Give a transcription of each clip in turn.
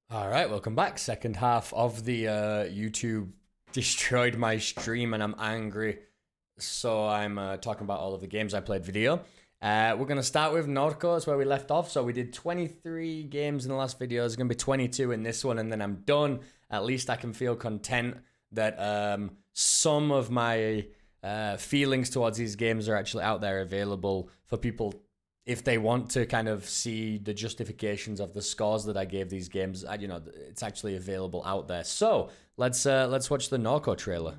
All right, welcome back. Second half of the YouTube destroyed my stream and I'm angry. So I'm talking about all of the games I played video. We're going to start with Norco. That's where we left off. So we did 23 games in the last video. There's going to be 22 in this one and then I'm done. At least I can feel content that some of my feelings towards these games are actually out there available for people if they want to kind of see the justifications of the scores that I gave these games. It's actually available out there. So let's watch the Norco trailer.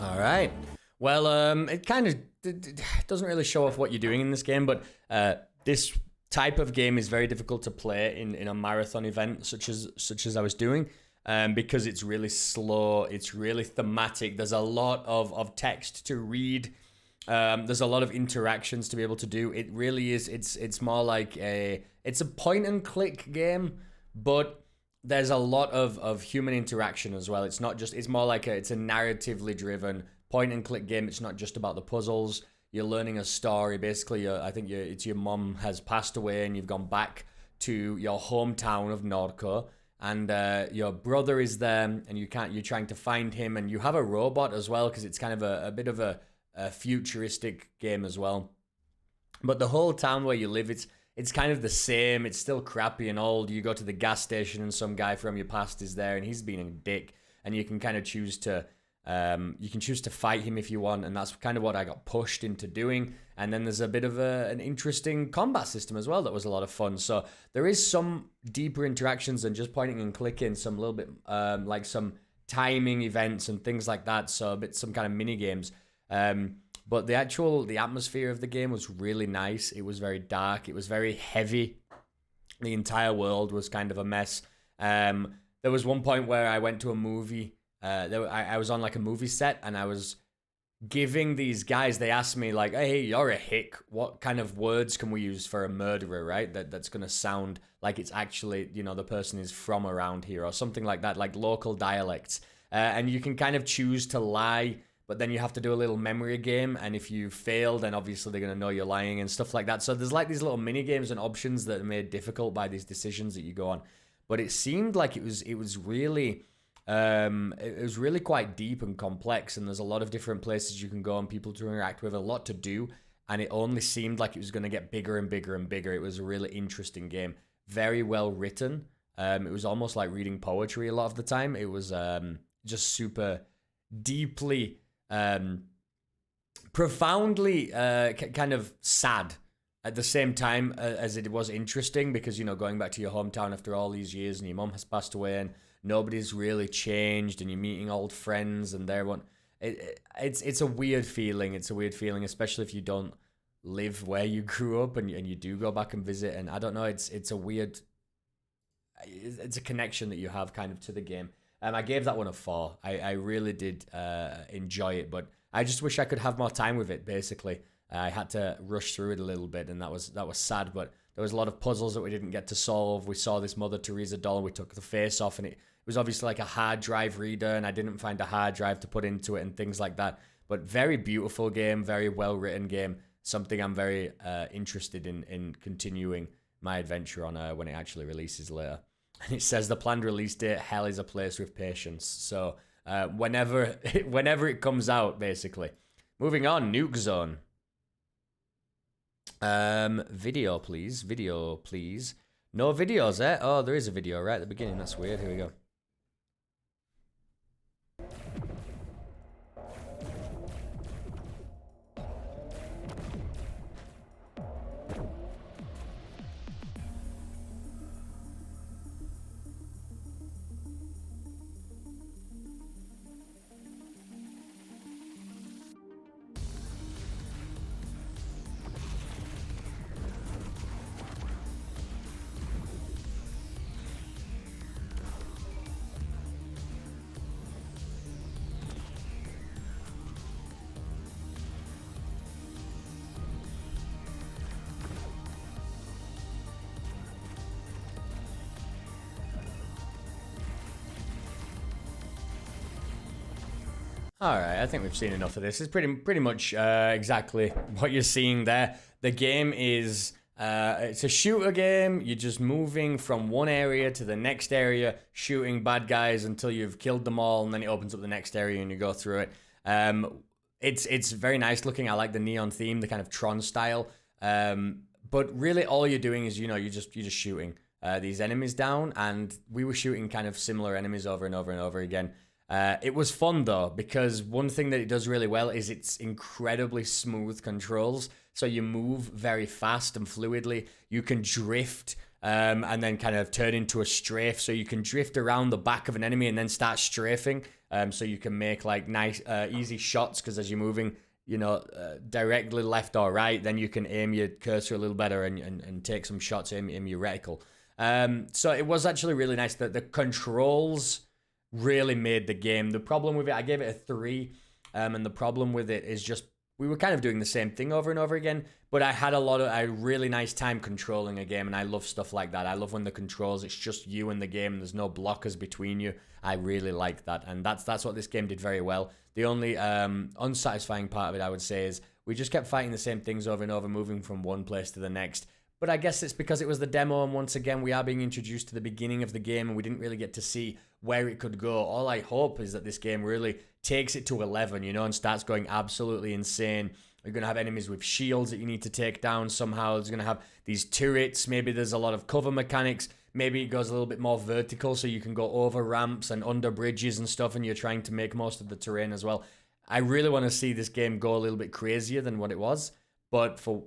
All right. Well, it kind of doesn't really show off what you're doing in this game, but this type of game is very difficult to play in a marathon event such as I was doing, because it's really slow. It's really thematic. There's a lot of text to read. There's a lot of interactions to be able to do. It really is. It's more like it's a point and click game, but there's a lot of human interaction as well. It's not just, it's more like it's a narratively driven point and click game. It's not just about the puzzles. You're learning a story. Basically, it's your mom has passed away and you've gone back to your hometown of Norco, and your brother is there and you're trying to find him, and you have a robot as well because it's kind of a bit of a futuristic game as well. But the whole town where you live, it's kind of the same. It's still crappy and old. You go to the gas station and some guy from your past is there and he's being a dick, and you can kind of choose to fight him if you want, and that's kind of what I got pushed into doing. And then there's a bit of an interesting combat system as well that was a lot of fun. So there is some deeper interactions than just pointing and clicking, some little bit like some timing events and things like that, so some kind of mini games. But the atmosphere of the game was really nice. It was very dark. It was very heavy. The entire world was kind of a mess. There was one point where I went to a movie. I was on like a movie set, and I was giving these guys, they asked me like, hey, you're a hick. What kind of words can we use for a murderer, right? That's going to sound like it's actually, the person is from around here or something like that, like local dialects. And you can kind of choose to lie, but then you have to do a little memory game, and if you fail, then obviously they're going to know you're lying and stuff like that. So there's like these little mini games and options that are made difficult by these decisions that you go on. But it seemed like it was really quite deep and complex, and there's a lot of different places you can go and people to interact with, a lot to do, and it only seemed like it was going to get bigger and bigger and bigger. It was a really interesting game, very well written. It was almost like reading poetry a lot of the time. It was just super deeply profoundly kind of sad at the same time as it was interesting, because going back to your hometown after all these years and your mom has passed away and nobody's really changed, and you're meeting old friends and it's a weird feeling. It's a weird feeling, especially if you don't live where you grew up and you do go back and visit. And I don't know, it's a connection that you have kind of to the game. I gave that one a 4. I really did enjoy it, but I just wish I could have more time with it, basically. I had to rush through it a little bit, and that was sad, but there was a lot of puzzles that we didn't get to solve. We saw this Mother Teresa doll, we took the face off, and it was obviously like a hard drive reader, and I didn't find a hard drive to put into it and things like that. But very beautiful game, very well-written game, something I'm very interested in continuing my adventure on when it actually releases later. And it says the planned release date, hell is a place with patience. So whenever it comes out, basically. Moving on, Nuke Zone. Video, please. Video, please. No videos, eh? Oh, there is a video right at the beginning. That's weird. Here we go. All right, I think we've seen enough of this. It's pretty much exactly what you're seeing there. The game is it's a shooter game. You're just moving from one area to the next area, shooting bad guys until you've killed them all, and then it opens up the next area and you go through it. It's very nice looking. I like the neon theme, the kind of Tron style. But really, all you're doing is you're just shooting these enemies down, and we were shooting kind of similar enemies over and over and over again. It was fun though, because one thing that it does really well is it's incredibly smooth controls. So you move very fast and fluidly. You can drift and then kind of turn into a strafe. So you can drift around the back of an enemy and then start strafing. So you can make like nice, easy shots, because as you're moving, directly left or right, then you can aim your cursor a little better and take some shots, aim your reticle. So it was actually really nice that the controls really made the game. The problem with it, I gave it a 3, and the problem with it is just we were kind of doing the same thing over and over again, but I had a really nice time controlling a game, and I love stuff like that. I love when the controls, it's just you and the game, and there's no blockers between you. I really like that, and that's what this game did very well. The only unsatisfying part of it, I would say, is we just kept fighting the same things over and over, moving from one place to the next. But I guess it's because it was the demo, and once again, we are being introduced to the beginning of the game, and we didn't really get to see where it could go. All I hope is that this game really takes it to 11, and starts going absolutely insane. You're going to have enemies with shields that you need to take down somehow. There's going to have these turrets. Maybe there's a lot of cover mechanics. Maybe it goes a little bit more vertical, so you can go over ramps and under bridges and stuff, and you're trying to make most of the terrain as well. I really want to see this game go a little bit crazier than what it was, but for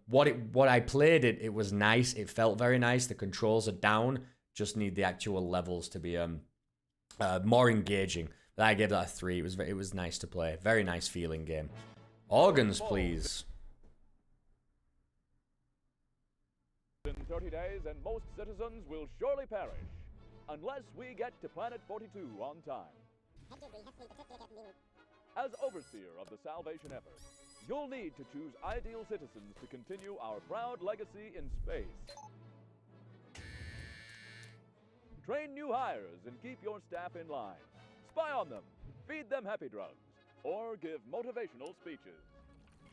what I played, it was nice. It felt very nice. The controls are down. Just need the actual levels to be more engaging. But I gave that a 3. It was nice to play. Very nice feeling game. Organs, please. In 30 days, and most citizens will surely perish unless we get to Planet 42 on time. As overseer of the salvation effort, you'll need to choose ideal citizens to continue our proud legacy in space. Train new hires and keep your staff in line. Spy on them, feed them happy drugs, or give motivational speeches.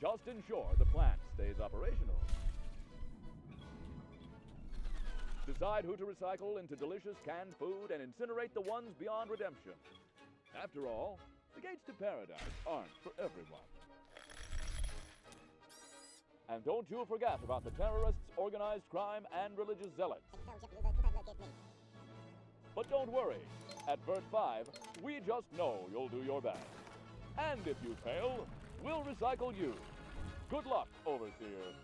Just ensure the plant stays operational. Decide who to recycle into delicious canned food and incinerate the ones beyond redemption. After all, the gates to paradise aren't for everyone. And don't you forget about the terrorists, organized crime, and religious zealots. But don't worry, at Vert 5, we just know you'll do your best. And if you fail, we'll recycle you. Good luck, Overseer.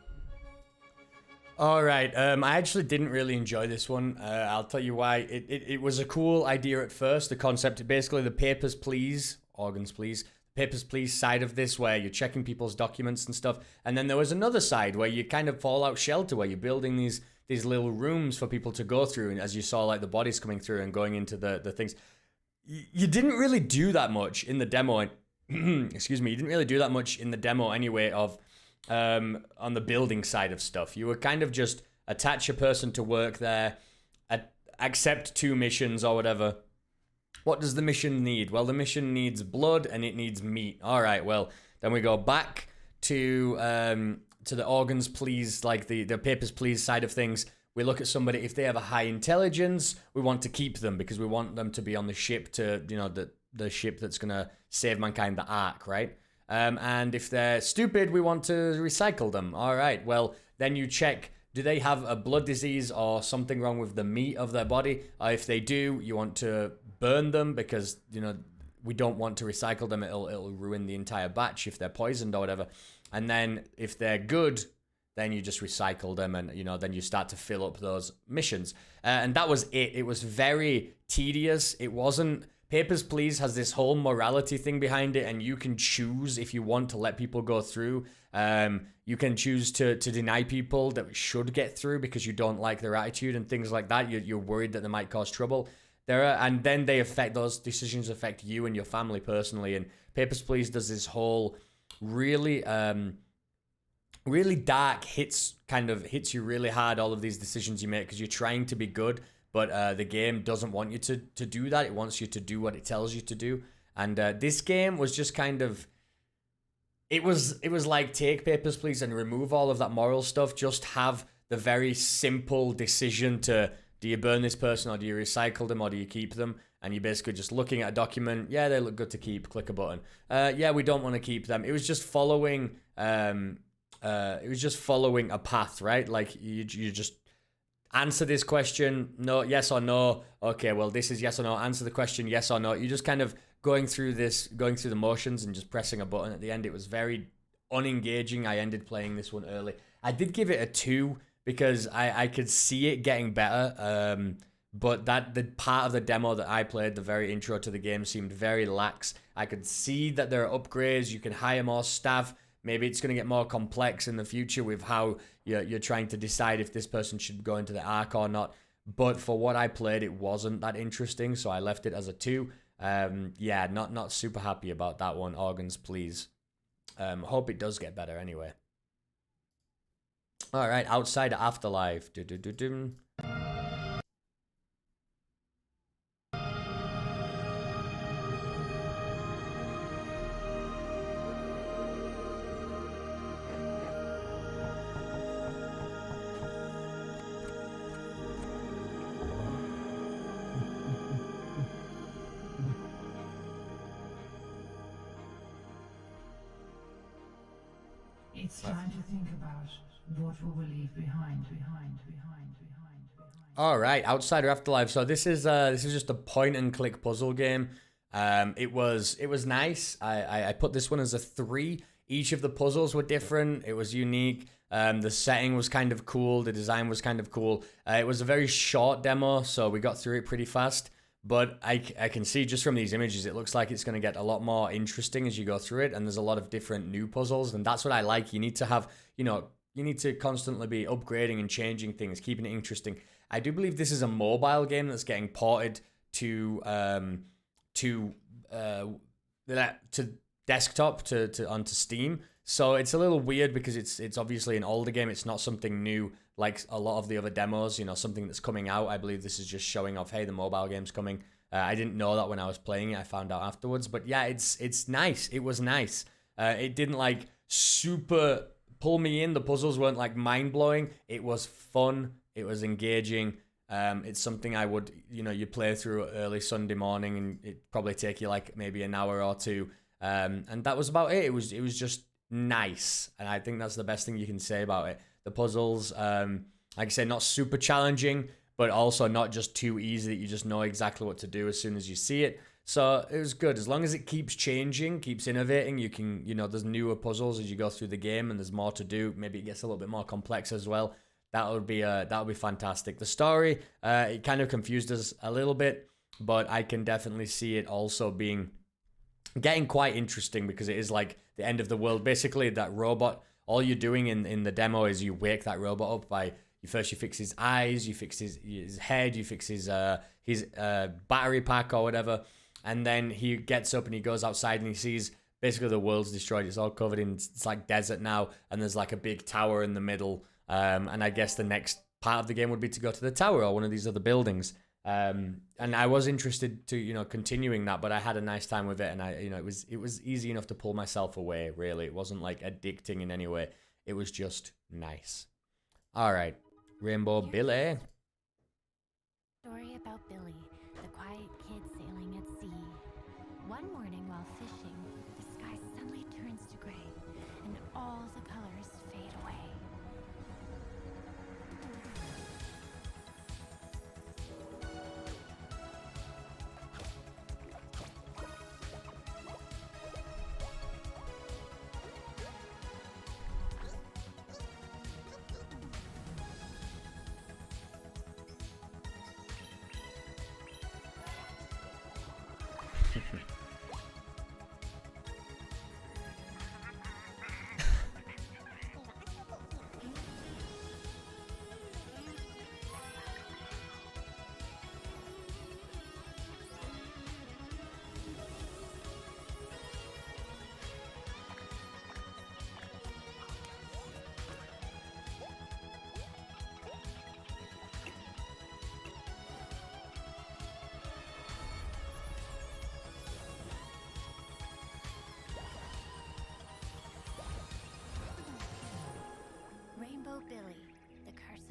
All right, I actually didn't really enjoy this one. I'll tell you why. It was a cool idea at first. The concept, basically the papers, please, organs, please. Papers, please side of this, where you're checking people's documents and stuff. And then there was another side where you kind of Fallout Shelter, where you're building these little rooms for people to go through. And as you saw, like the bodies coming through and going into the things. You didn't really do that much in the demo. Excuse me. You didn't really do that much in the demo anyway of on the building side of stuff. You were kind of just attach a person to work there, accept 2 missions or whatever. What does the mission need? Well, the mission needs blood and it needs meat. All right, well, then we go back to the organs, please, like the papers, please side of things. We look at somebody, if they have a high intelligence, we want to keep them because we want them to be on the ship to, the ship that's going to save mankind, the Ark, right? And if they're stupid, we want to recycle them. All right, well, then you check, do they have a blood disease or something wrong with the meat of their body? If they do, you want to burn them because, we don't want to recycle them. It'll ruin the entire batch if they're poisoned or whatever. And then if they're good, then you just recycle them and, then you start to fill up those missions. And that was it. It was very tedious. It wasn't... Papers, Please has this whole morality thing behind it, and you can choose if you want to let people go through. You can choose to deny people that should get through because you don't like their attitude and things like that. You're worried that they might cause trouble. And then those decisions affect you and your family personally. And Papers, Please does this whole really, really dark hits you really hard, all of these decisions you make because you're trying to be good. But the game doesn't want you to do that. It wants you to do what it tells you to do. And this game was just kind of, it was like take papers, please, and remove all of that moral stuff. Just have the very simple decision to, do you burn this person, or do you recycle them, or do you keep them? And you're basically just looking at a document. Yeah, they look good to keep. Click a button. Yeah, we don't want to keep them. It was just following. A path, right? Like you just answer this question, no, yes or no. Okay, well, this is yes or no. Answer the question, yes or no. You just kind of going through the motions and just pressing a button. At the end, it was very unengaging. I ended playing this one early. I did give it a 2 because I could see it getting better. But the part of the demo that I played, the very intro to the game, seemed very lax. I could see that there are upgrades. You can hire more staff. Maybe it's going to get more complex in the future with how you're trying to decide if this person should go into the arc or not. But for what I played, it wasn't that interesting, so I left it as a 2. Yeah, not super happy about that one. Organs, please. Hope it does get better anyway. All right, Outside Afterlife. It's time to think about what we will leave behind. All right, Outsider Afterlife. So this is just a point and click puzzle game. It was nice. I put this one as a 3. Each of the puzzles were different. It was unique. The setting was kind of cool. The design was kind of cool. It was a very short demo, so we got through it pretty fast. But I can see just from these images, it looks like it's going to get a lot more interesting as you go through it. And there's a lot of different new puzzles. And that's what I like. You need to have, you need to constantly be upgrading and changing things, keeping it interesting. I do believe this is a mobile game that's getting ported to desktop, onto Steam. So it's a little weird because it's obviously an older game. It's not something new like a lot of the other demos, something that's coming out. I believe this is just showing off, hey, the mobile game's coming. I didn't know that when I was playing it. I found out afterwards. But yeah, it's nice. It was nice. It didn't like super pull me in. The puzzles weren't like mind-blowing. It was fun. It was engaging. It's something I would, you play through early Sunday morning and it'd probably take you like maybe an hour or 2. And that was about it. It was just nice. And I think that's the best thing you can say about it. The puzzles, like I said, not super challenging, but also not just too easy that you just know exactly what to do as soon as you see it. So it was good. As long as it keeps changing, keeps innovating, you can, there's newer puzzles as you go through the game and there's more to do. Maybe it gets a little bit more complex as well. That would be fantastic. The story, it kind of confused us a little bit, but I can definitely see it also getting quite interesting because it is like the end of the world. Basically, that robot, all you're doing in the demo is you wake that robot up by you fix his eyes, you fix his head, you fix his battery pack or whatever, and then he gets up and he goes outside and he sees basically the world's destroyed. It's all covered in, it's like desert now, and there's like a big tower in the middle. And I guess the next part of the game would be to go to the tower or one of these other buildings. And I was interested to, continuing that, but I had a nice time with it. And it was easy enough to pull myself away, really. It wasn't like addicting in any way. It was just nice. All right. Rainbow Billy. Story about Billy, the quiet kid sailing at sea. One morning while fishing, the sky suddenly turns to gray, and all the colors fade away.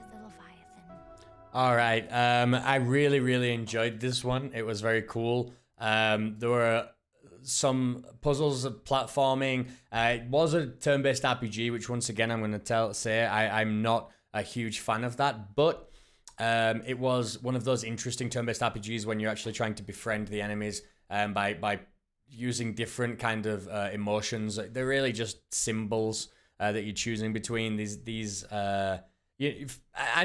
is a Leviathan. All right. I really, really enjoyed this one. It was very cool. There were some puzzles of platforming. It was a turn-based RPG, which once again I'm going to say I'm not a huge fan of that, but it was one of those interesting turn-based RPGs when you're actually trying to befriend the enemies by using different kind of emotions. They're really just symbols that you're choosing between these. I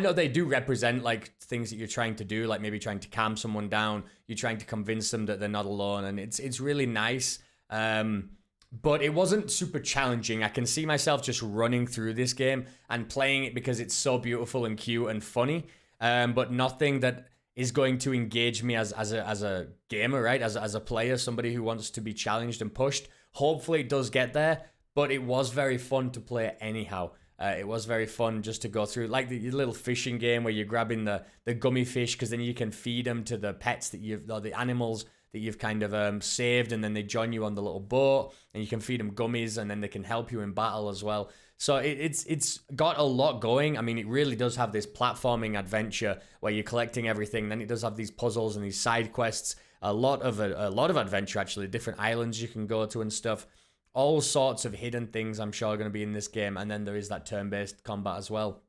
know they do represent like things that you're trying to do, like maybe trying to calm someone down. You're trying to convince them that they're not alone, and it's really nice. But it wasn't super challenging. I can see myself just running through this game and playing it because it's so beautiful and cute and funny. But nothing that is going to engage me as a gamer, right? As a player, somebody who wants to be challenged and pushed. Hopefully it does get there, but it was very fun to play anyhow. It was very fun just to go through, like the little fishing game where you're grabbing the gummy fish because then you can feed them to the pets or the animals that you've kind of saved, and then they join you on the little boat, and you can feed them gummies, and then they can help you in battle as well. So it's got a lot going. I mean, it really does have this platforming adventure where you're collecting everything. Then it does have these puzzles and these side quests. A lot of adventure actually. Different islands you can go to and stuff. All sorts of hidden things I'm sure are going to be in this game. And then there is that turn-based combat as well.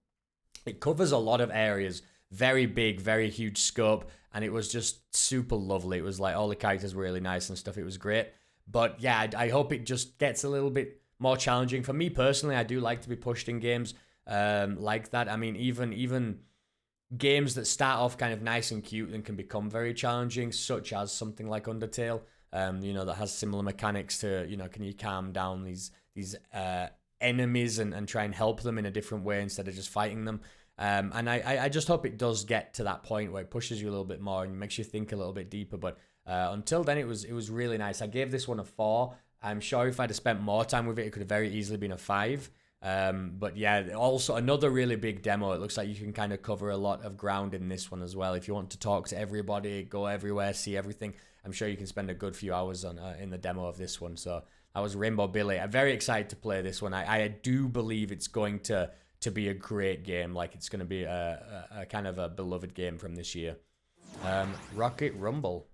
It covers a lot of areas. Very big, very huge scope. And it was just super lovely. It was like all the characters were really nice and stuff. It was great. But yeah, I hope it just gets a little bit more challenging. For me personally, I do like to be pushed in games like that. I mean, even games that start off kind of nice and cute and can become very challenging, such as something like Undertale, that has similar mechanics to, can you calm down these enemies and try and help them in a different way instead of just fighting them. And I just hope it does get to that point where it pushes you a little bit more and makes you think a little bit deeper. But until then, it was really nice. I gave this one a 4. I'm sure if I'd have spent more time with it, it could have very easily been a 5. But yeah, also another really big demo. It looks like you can kind of cover a lot of ground in this one as well. If you want to talk to everybody, go everywhere, see everything, I'm sure you can spend a good few hours on in the demo of this one. So that was Rainbow Billy. I'm very excited to play this one. I do believe it's going to be a great game. Like it's going to be a kind of a beloved game from this year. Rocket Rumble.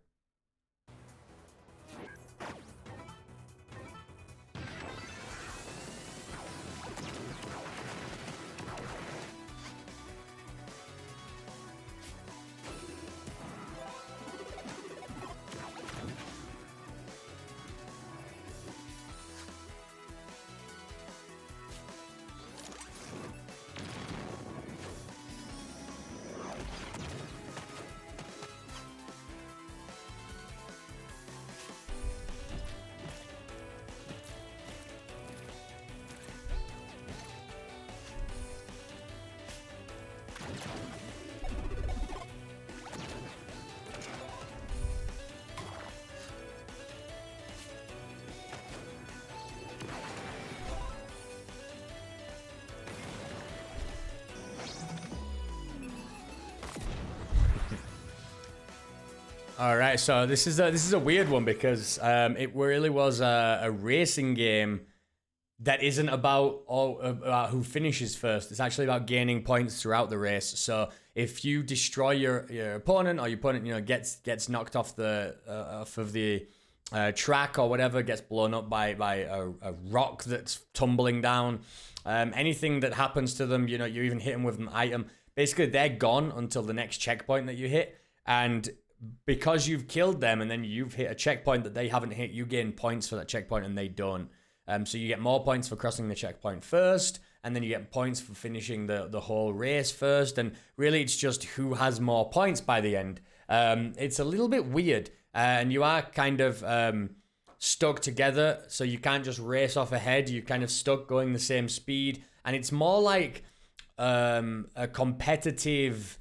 All right, so this is a weird one because it really was a racing game that isn't about who finishes first. It's actually about gaining points throughout the race. So if you destroy your opponent, or your opponent gets knocked off of the track or whatever, gets blown up by a rock that's tumbling down, anything that happens to them, you even hit them with an item. Basically, they're gone until the next checkpoint that you hit, and because you've killed them and then you've hit a checkpoint that they haven't hit, you gain points for that checkpoint and they don't. So you get more points for crossing the checkpoint first, and then you get points for finishing the whole race first. And really, it's just who has more points by the end. It's a little bit weird, and you are kind of stuck together, so you can't just race off ahead. You're kind of stuck going the same speed, and it's more like a competitive...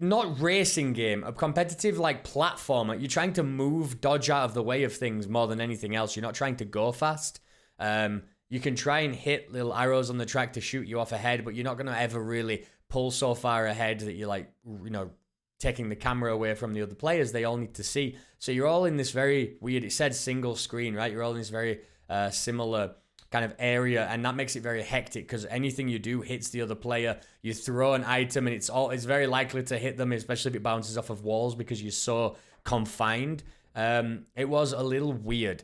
not racing game, a competitive like platformer. You're trying to dodge out of the way of things more than anything else. You're not trying to go fast. You can try and hit little arrows on the track to shoot you off ahead, but you're not going to ever really pull so far ahead that you're like, taking the camera away from the other players. They all need to see. So you're all in this very weird, it said single screen, right? You're all in this very similar kind of area, and that makes it very hectic because anything you do hits the other player. You throw an item and it's very likely to hit them, especially if it bounces off of walls because you're so confined. It was a little weird.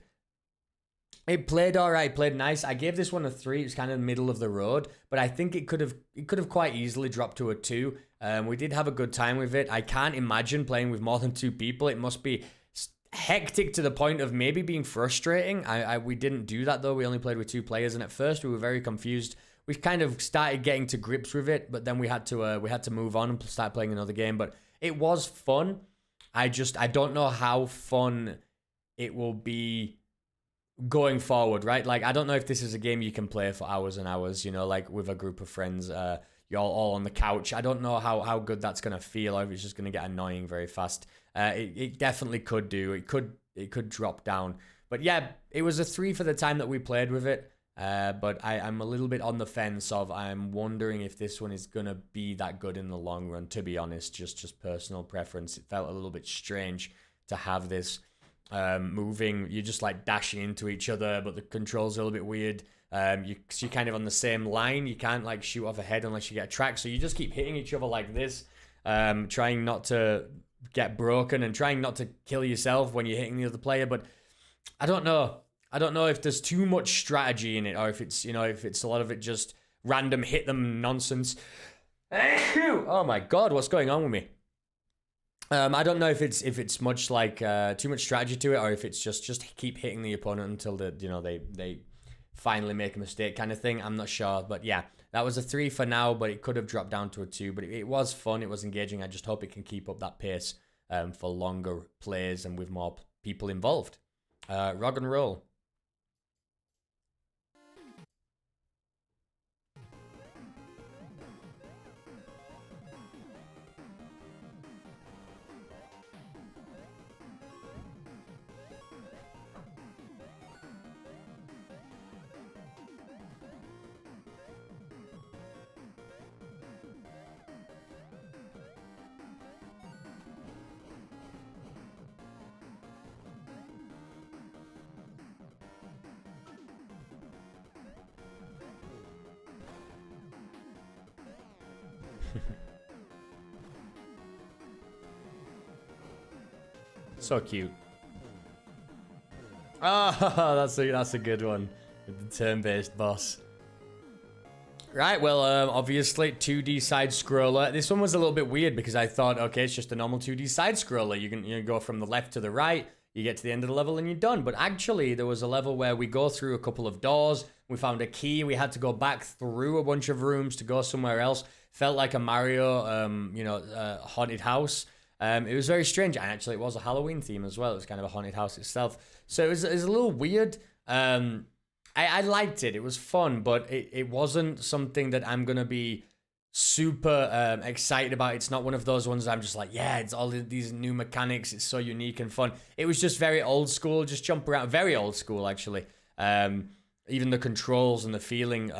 It played all right, played nice. I gave this one a 3. It was kind of middle of the road, but I think it could have quite easily dropped to a 2. We did have a good time with it. I can't imagine playing with more than 2 people. It must be hectic to the point of maybe being frustrating. We didn't do that though. We only played with 2 players, and at first we were very confused. We kind of started getting to grips with it, but then we had to move on and start playing another game. But it was fun. I don't know how fun it will be going forward, right? Like, I don't know if this is a game you can play for hours and hours, you know, like with a group of friends, you're all on the couch. I don't know how good that's going to feel, or if it's just going to get annoying very fast. It definitely could do. It could drop down. But yeah, it was a 3 for the time that we played with it. But I'm a little bit on the fence of, I'm wondering if this one is going to be that good in the long run, to be honest. Just personal preference. It felt a little bit strange to have this moving. You're just like dashing into each other, but the controls are a little bit weird. You're kind of on the same line. You can't like shoot off ahead unless you get a track. So you just keep hitting each other like this, trying not to get broken and trying not to kill yourself when you're hitting the other player. But I don't know. I don't know if there's too much strategy in it, or if it's, you know, if it's a lot of it just random hit them nonsense. Oh my God, what's going on with me? I don't know if it's much like too much strategy to it, or if it's just keep hitting the opponent until they finally make a mistake kind of thing. I'm not sure, but yeah, that was a 3 for now, but it could have dropped down to a 2. But it was fun, it was engaging. I just hope it can keep up that pace for longer plays and with more people involved. Rog Roll. So cute. Ah, that's a good one. With the turn-based boss. Right, well, obviously 2D side scroller. This one was a little bit weird because I thought, okay, it's just a normal 2D side scroller. You can go from the left to the right. You get to the end of the level and you're done. But actually, there was a level where we go through a couple of doors. We found a key. We had to go back through a bunch of rooms to go somewhere else. Felt like a Mario, haunted house. It was very strange, and actually it was a Halloween theme as well. It was kind of a haunted house itself, so it was a little weird. I liked it. It was fun, but it wasn't something that I'm gonna be super excited about. It's not one of those ones that I'm just like, yeah, it's all these new mechanics. It's so unique and fun. It was just very old school, just jump around. Very old school, actually. Even the controls and the feeling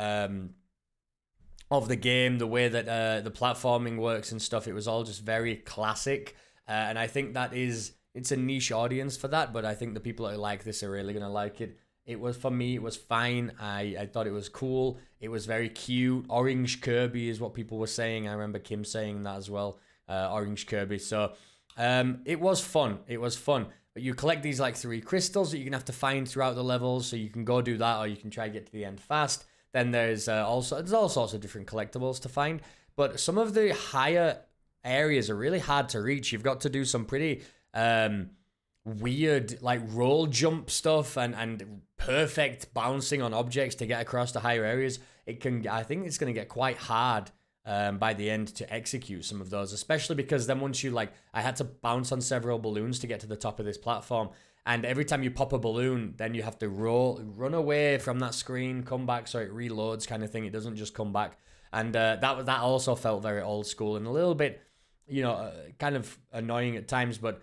of the game, the way that the platforming works and stuff, it was all just very classic. And I think it's a niche audience for that, but I think the people that like this are really going to like it. It was, for me, it was fine. I thought it was cool. It was very cute. Orange Kirby is what people were saying. I remember Kim saying that as well. Orange Kirby. So it was fun. It was fun. But you collect these like 3 crystals that you're going to have to find throughout the levels. So you can go do that, or you can try to get to the end fast. Then there's all sorts of different collectibles to find. But some of the higher areas are really hard to reach. You've got to do some pretty weird like roll jump stuff and perfect bouncing on objects to get across the higher areas. I think it's going to get quite hard by the end to execute some of those, especially because then once I had to bounce on several balloons to get to the top of this platform. And every time you pop a balloon, then you have to run away from that screen, come back so it reloads kind of thing. It doesn't just come back. And that also felt very old school and a little bit, kind of annoying at times, but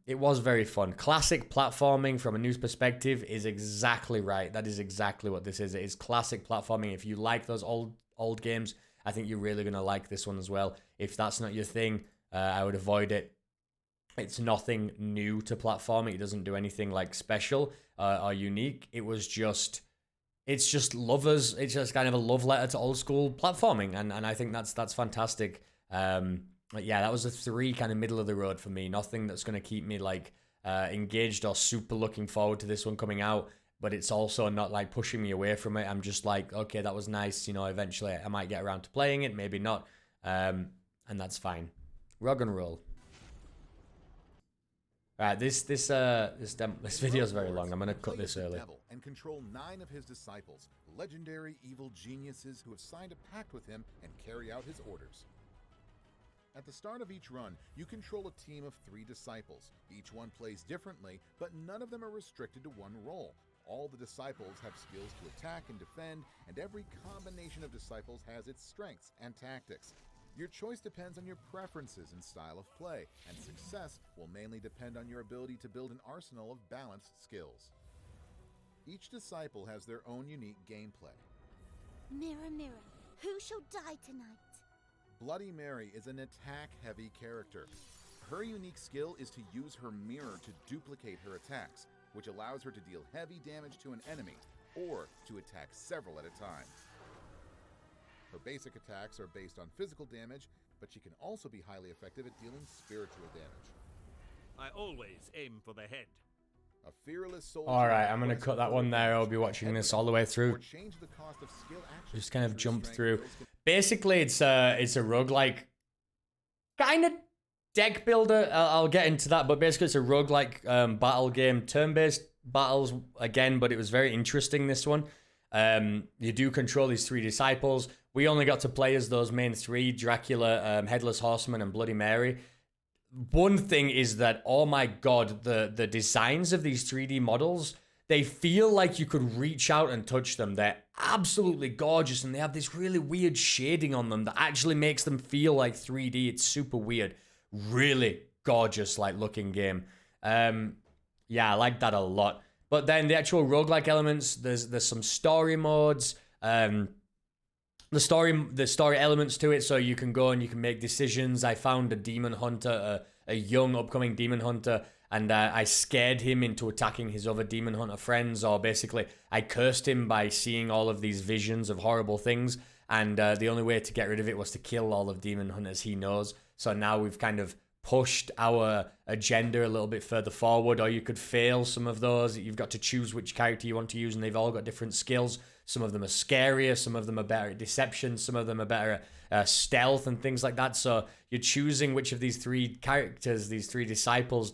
it was very fun. Classic platforming from a news perspective is exactly right. That is exactly what this is. It is classic platforming. If you like those old games, I think you're really going to like this one as well. If that's not your thing, I would avoid it. It's nothing new to platforming. It doesn't do anything like special or unique. It was it's just lovers. It's just kind of a love letter to old school platforming, and I think that's fantastic. But yeah, that was a 3 kind of middle of the road for me. Nothing that's going to keep me like engaged or super looking forward to this one coming out, but it's also not like pushing me away from it. I'm just like, okay, that was nice. You know, eventually I might get around to playing it, maybe not, and that's fine. Rog Roll. All right, this video is very long. I'm gonna cut this early. And control 9 of his disciples, legendary evil geniuses who have signed a pact with him and carry out his orders. At the start of each run, you control a team of 3 disciples. Each one plays differently, but none of them are restricted to one role. All the disciples have skills to attack and defend, and every combination of disciples has its strengths and tactics. Your choice depends on your preferences and style of play, and success will mainly depend on your ability to build an arsenal of balanced skills. Each disciple has their own unique gameplay. Mirror, mirror, who shall die tonight? Bloody Mary is an attack-heavy character. Her unique skill is to use her mirror to duplicate her attacks, which allows her to deal heavy damage to an enemy, or to attack several at a time. Her basic attacks are based on physical damage, but she can also be highly effective at dealing spiritual damage. I always aim for the head. A fearless soldier. All right, I'm gonna cut that one there. I'll be watching this all the way through. Just kind of jump through. Basically, it's a roguelike kind of deck builder. I'll get into that, but basically it's a roguelike battle game, turn-based battles again, but it was very interesting, this one. You do control these 3 disciples. We only got to play as those main 3, Dracula, Headless Horseman, and Bloody Mary. One thing is that, oh my god, the designs of these 3D models, they feel like you could reach out and touch them. They're absolutely gorgeous, and they have this really weird shading on them that actually makes them feel like 3D. It's super weird. Really gorgeous, like, looking game. Yeah, I like that a lot. But then the actual roguelike elements, there's some story modes, the story elements to it, so you can go and you can make decisions. I found a demon hunter, a young upcoming demon hunter, and I scared him into attacking his other demon hunter friends, or basically I cursed him by seeing all of these visions of horrible things, and the only way to get rid of it was to kill all of demon hunters he knows. So now we've kind of pushed our agenda a little bit further forward, or you could fail some of those. You've got to choose which character you want to use, and they've all got different skills. Some of them are scarier, some of them are better at deception, some of them are better at stealth and things like that. So you're choosing which of these 3 characters, these 3 disciples,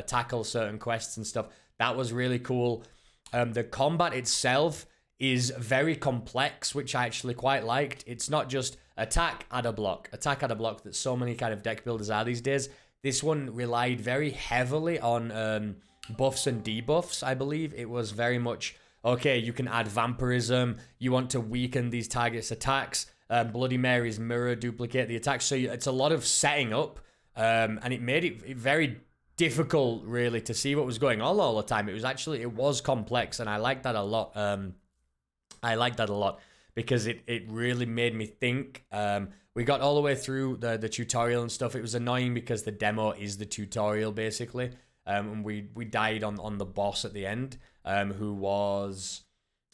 tackle certain quests and stuff. That was really cool. The combat itself is very complex, which I actually quite liked. It's not just attack, add a block that so many kind of deck builders are these days. This one relied very heavily on buffs and debuffs, I believe. It was very much, okay, you can add vampirism, you want to weaken these targets' attacks, Bloody Mary's mirror, duplicate the attacks. So it's a lot of setting up, and it made it very difficult, really, to see what was going on all the time. It was complex, and I like that a lot. Because it really made me think. We got all the way through the tutorial and stuff. It was annoying because the demo is the tutorial, basically. And we died on the boss at the end, who was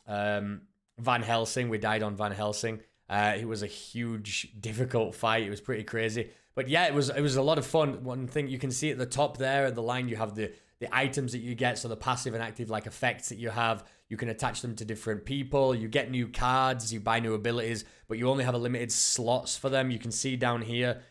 Van Helsing. We died on Van Helsing. It was a huge, difficult fight. It was pretty crazy. But yeah, it was a lot of fun. One thing you can see at the top there, at the line, you have the items that you get, so the passive and active like effects that you have. You can attach them to different people. You get new cards. You buy new abilities, but you only have a limited slots for them. You can see down here,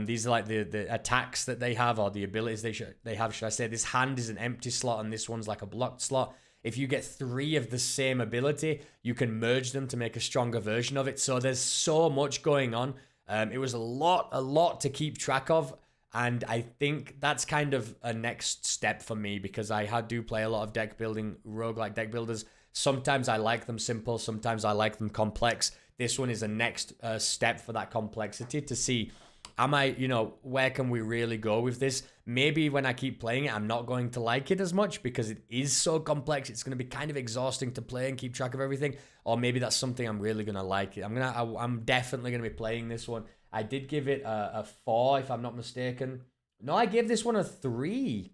these are like the attacks that they have, or the abilities they have, should I say. This hand is an empty slot, and this one's like a blocked slot. If you get 3 of the same ability, you can merge them to make a stronger version of it. So there's so much going on. It was a lot to keep track of. And I think that's kind of a next step for me, because I do play a lot of deck building, roguelike deck builders. Sometimes I like them simple, sometimes I like them complex. This one is a next step for that complexity, to see, where can we really go with this? Maybe when I keep playing it, I'm not going to like it as much because it is so complex. It's going to be kind of exhausting to play and keep track of everything. Or maybe that's something I'm really going to like. I'm definitely going to be playing this one. I did give it a 4, if I'm not mistaken. No, I gave this one a 3.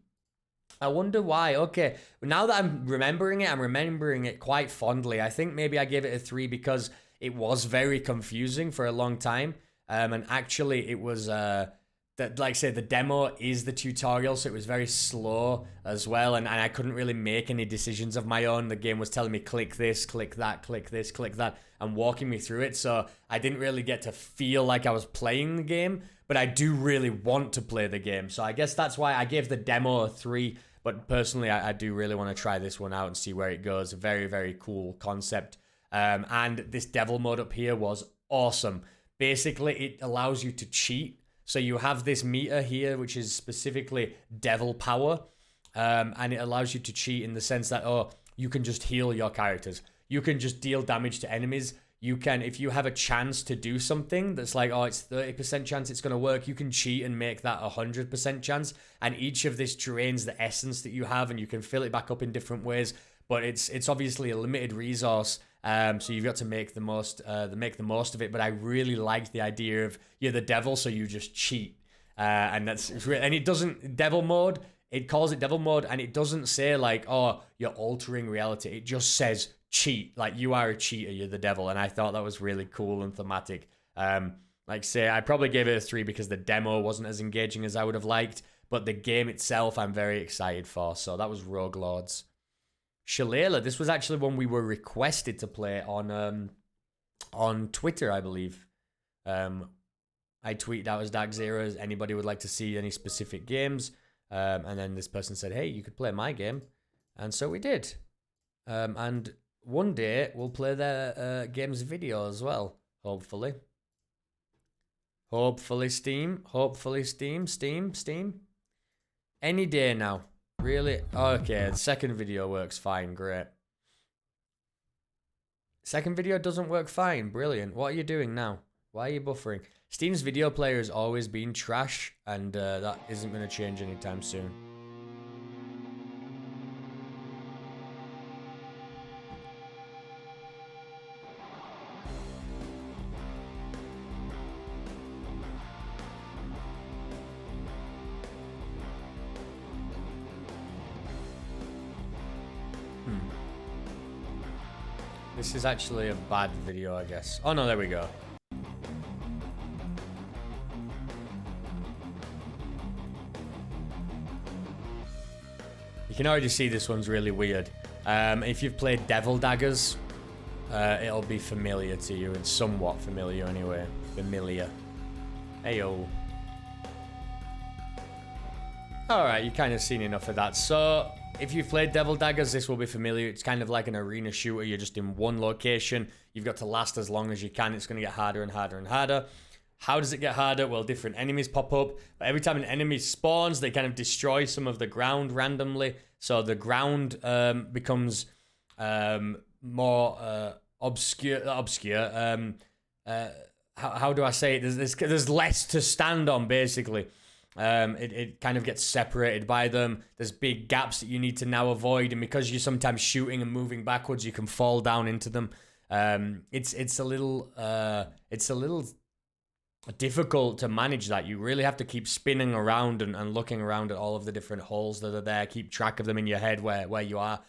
I wonder why. Okay, now that I'm remembering it quite fondly. I think maybe I gave it a 3 because it was very confusing for a long time. And actually, it was that, like I said, the demo is the tutorial, so it was very slow as well, and I couldn't really make any decisions of my own. The game was telling me click this, click that, click this, click that, and walking me through it, so I didn't really get to feel like I was playing the game, but I do really want to play the game, so I guess that's why I gave the demo a 3, but personally, I do really want to try this one out and see where it goes. A very, very cool concept, and this devil mode up here was awesome. Basically, it allows you to cheat. So you have this meter here, which is specifically devil power, and it allows you to cheat in the sense that, you can just heal your characters. You can just deal damage to enemies. You can, if you have a chance to do something that's like, it's 30% chance it's going to work, you can cheat and make that 100% chance. And each of this drains the essence that you have, and you can fill it back up in different ways. But it's obviously a limited resource. So you've got to make the most of it. But I really liked the idea of you're the devil, so you just cheat, and it doesn't devil mode. It calls it devil mode, and it doesn't say like, you're altering reality. It just says cheat, like you are a cheater, you're the devil. And I thought that was really cool and thematic. Like say, I probably gave it a 3 because the demo wasn't as engaging as I would have liked, but the game itself I'm very excited for. So that was Rogue Lords. Shillelagh, this was actually one we were requested to play on Twitter, I believe. I tweeted out as Dark Zeros, anybody would like to see any specific games, and then this person said, hey, you could play my game, and so we did. And one day we'll play their games video as well, hopefully. Hopefully Steam, Steam. Any day now. Really? Okay, the second video works fine. Great. Second video doesn't work fine. Brilliant. What are you doing now? Why are you buffering? Steam's video player has always been trash, and that isn't going to change anytime soon. This is actually a bad video, I guess. Oh no, there we go. You can already see this one's really weird. If you've played Devil Daggers, it'll be familiar to you, and somewhat familiar anyway. Familiar. Heyo. Alright, you've kind of seen enough of that. So, if you've played Devil Daggers, this will be familiar. It's kind of like an arena shooter. You're just in one location. You've got to last as long as you can. It's going to get harder and harder and harder. How does it get harder? Well, different enemies pop up. But every time an enemy spawns, they kind of destroy some of the ground randomly. So the ground becomes more obscure. How do I say it? There's less to stand on, basically. It kind of gets separated by them. There's big gaps that you need to now avoid, and because you're sometimes shooting and moving backwards, you can fall down into them. It's a little difficult to manage that. You really have to keep spinning around and looking around at all of the different holes that are there. Keep track of them in your head where you are.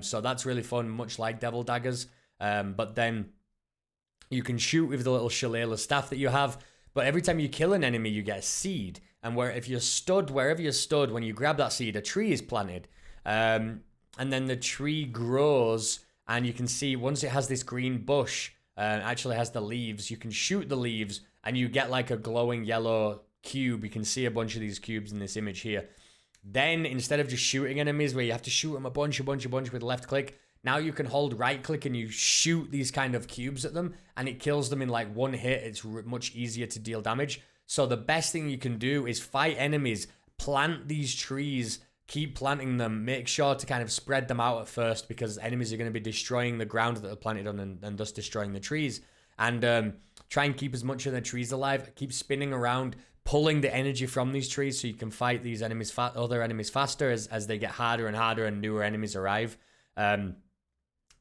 So that's really fun, much like Devil Daggers. But then you can shoot with the little Shillelagh staff that you have. But every time you kill an enemy, you get a seed. And if you're stood, wherever you're stood, when you grab that seed, a tree is planted. And then the tree grows, and you can see once it has this green bush, actually has the leaves, you can shoot the leaves, and you get like a glowing yellow cube. You can see a bunch of these cubes in this image here. Then, instead of just shooting enemies where you have to shoot them a bunch with left click, now you can hold right click and you shoot these kind of cubes at them, and it kills them in like one hit. It's much easier to deal damage. So the best thing you can do is fight enemies, plant these trees, keep planting them, make sure to kind of spread them out at first, because enemies are going to be destroying the ground that they're planted on and thus destroying the trees. And try and keep as much of the trees alive, keep spinning around, pulling the energy from these trees so you can fight these enemies, other enemies faster as they get harder and harder and newer enemies arrive.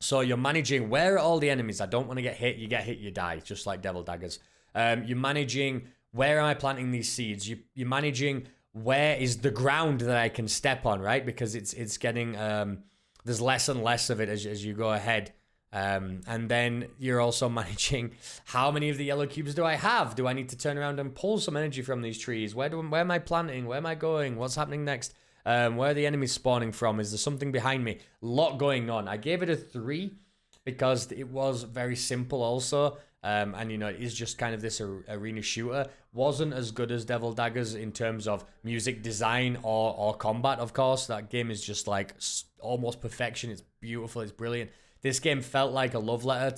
So you're managing, where are all the enemies? I don't want to get hit. You get hit, you die, just like Devil Daggers. You're managing, where am I planting these seeds? You're managing, where is the ground that I can step on, right? Because it's getting there's less and less of it as you go ahead. And then you're also managing how many of the yellow cubes do I have? Do I need to turn around and pull some energy from these trees? Where am I planting? Where am I going? What's happening next? Where are the enemies spawning from? Is there something behind me? Lot going on. I gave it a 3 because it was very simple also. And, you know, it is just kind of this arena shooter. Wasn't as good as Devil Daggers in terms of music design or combat, of course. That game is just like almost perfection. It's beautiful. It's brilliant. This game felt like a love letter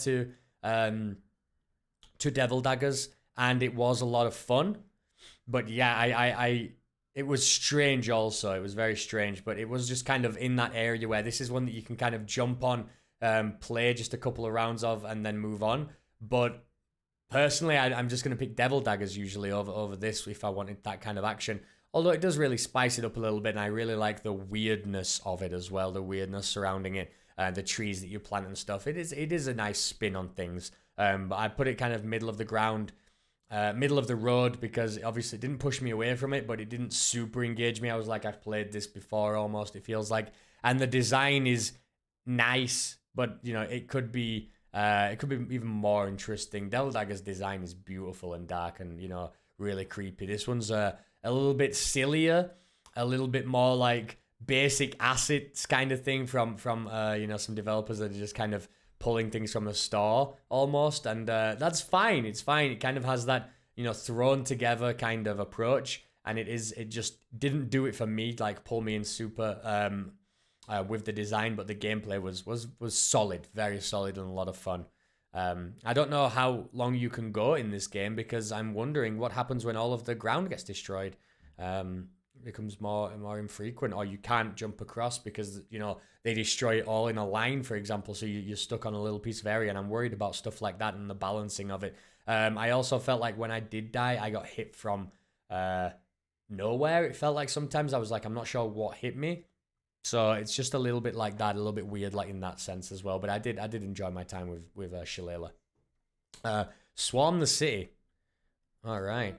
to Devil Daggers, and it was a lot of fun. But yeah, it was strange also. It was very strange, but it was just kind of in that area where this is one that you can kind of jump on, play just a couple of rounds of, and then move on. But personally, I'm just going to pick Devil Daggers usually over this if I wanted that kind of action. Although it does really spice it up a little bit, and I really like the weirdness of it as well, the weirdness surrounding it. The trees that you plant and stuff. It is a nice spin on things. But I put it kind of middle of the ground, middle of the road, because obviously it didn't push me away from it, but it didn't super engage me. I was like, I've played this before almost, it feels like. And the design is nice, but you know, it could be even more interesting. Devil Dagger's design is beautiful and dark and, you know, really creepy. This one's a little bit sillier, a little bit more like basic assets kind of thing from you know, some developers that are just kind of pulling things from a store almost, and that's fine. It's fine. It kind of has that, you know, thrown together kind of approach, and it just didn't do it for me, like pull me in super with the design, but the gameplay was solid, very solid, and a lot of fun. I don't know how long you can go in this game, because I'm wondering what happens when all of the ground gets destroyed. Becomes more and more infrequent, or you can't jump across because, you know, they destroy it all in a line, for example, so you're stuck on a little piece of area, and I'm worried about stuff like that and the balancing of it. I also felt like when I did die, I got hit from nowhere. It felt like sometimes I was like, I'm not sure what hit me, so it's just a little bit like that, a little bit weird, like in that sense as well. But I did enjoy my time with Shillelagh. Swarm the city. All right.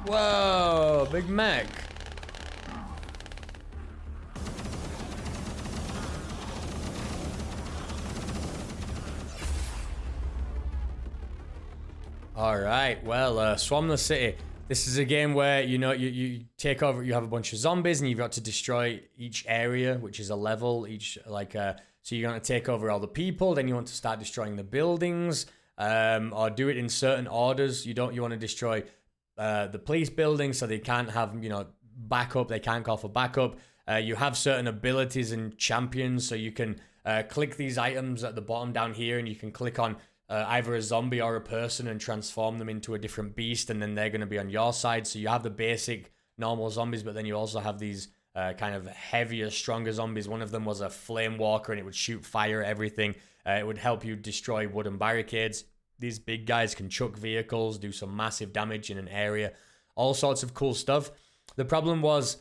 Whoa, Big Mac. All right, well, Swarm the City. This is a game where, you know, you take over, you have a bunch of zombies, and you've got to destroy each area, which is a level, each, like, so you're going to take over all the people, then you want to start destroying the buildings, or do it in certain orders. You want to destroy the police building, so they can't have, you know, backup. They can't call for backup. You have certain abilities and champions, so you can click these items at the bottom down here, and you can click on either a zombie or a person and transform them into a different beast, and then they're going to be on your side. So you have the basic normal zombies, but then you also have these kind of heavier, stronger zombies. One of them was a flame walker, and it would shoot fire at everything. It would help you destroy wooden barricades. These big guys can chuck vehicles, do some massive damage in an area, all sorts of cool stuff. The problem was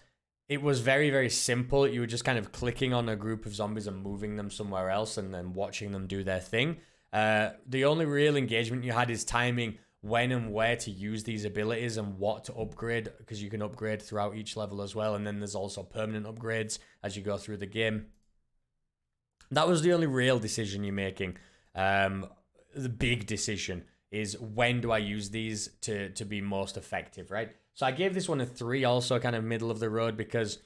it was very, very simple. You were just kind of clicking on a group of zombies and moving them somewhere else and then watching them do their thing. The only real engagement you had is timing when and where to use these abilities and what to upgrade, because you can upgrade throughout each level as well. And then there's also permanent upgrades as you go through the game. That was the only real decision you're making. The big decision is, when do I use these to be most effective, right? So I gave this one a 3, also kind of middle of the road, because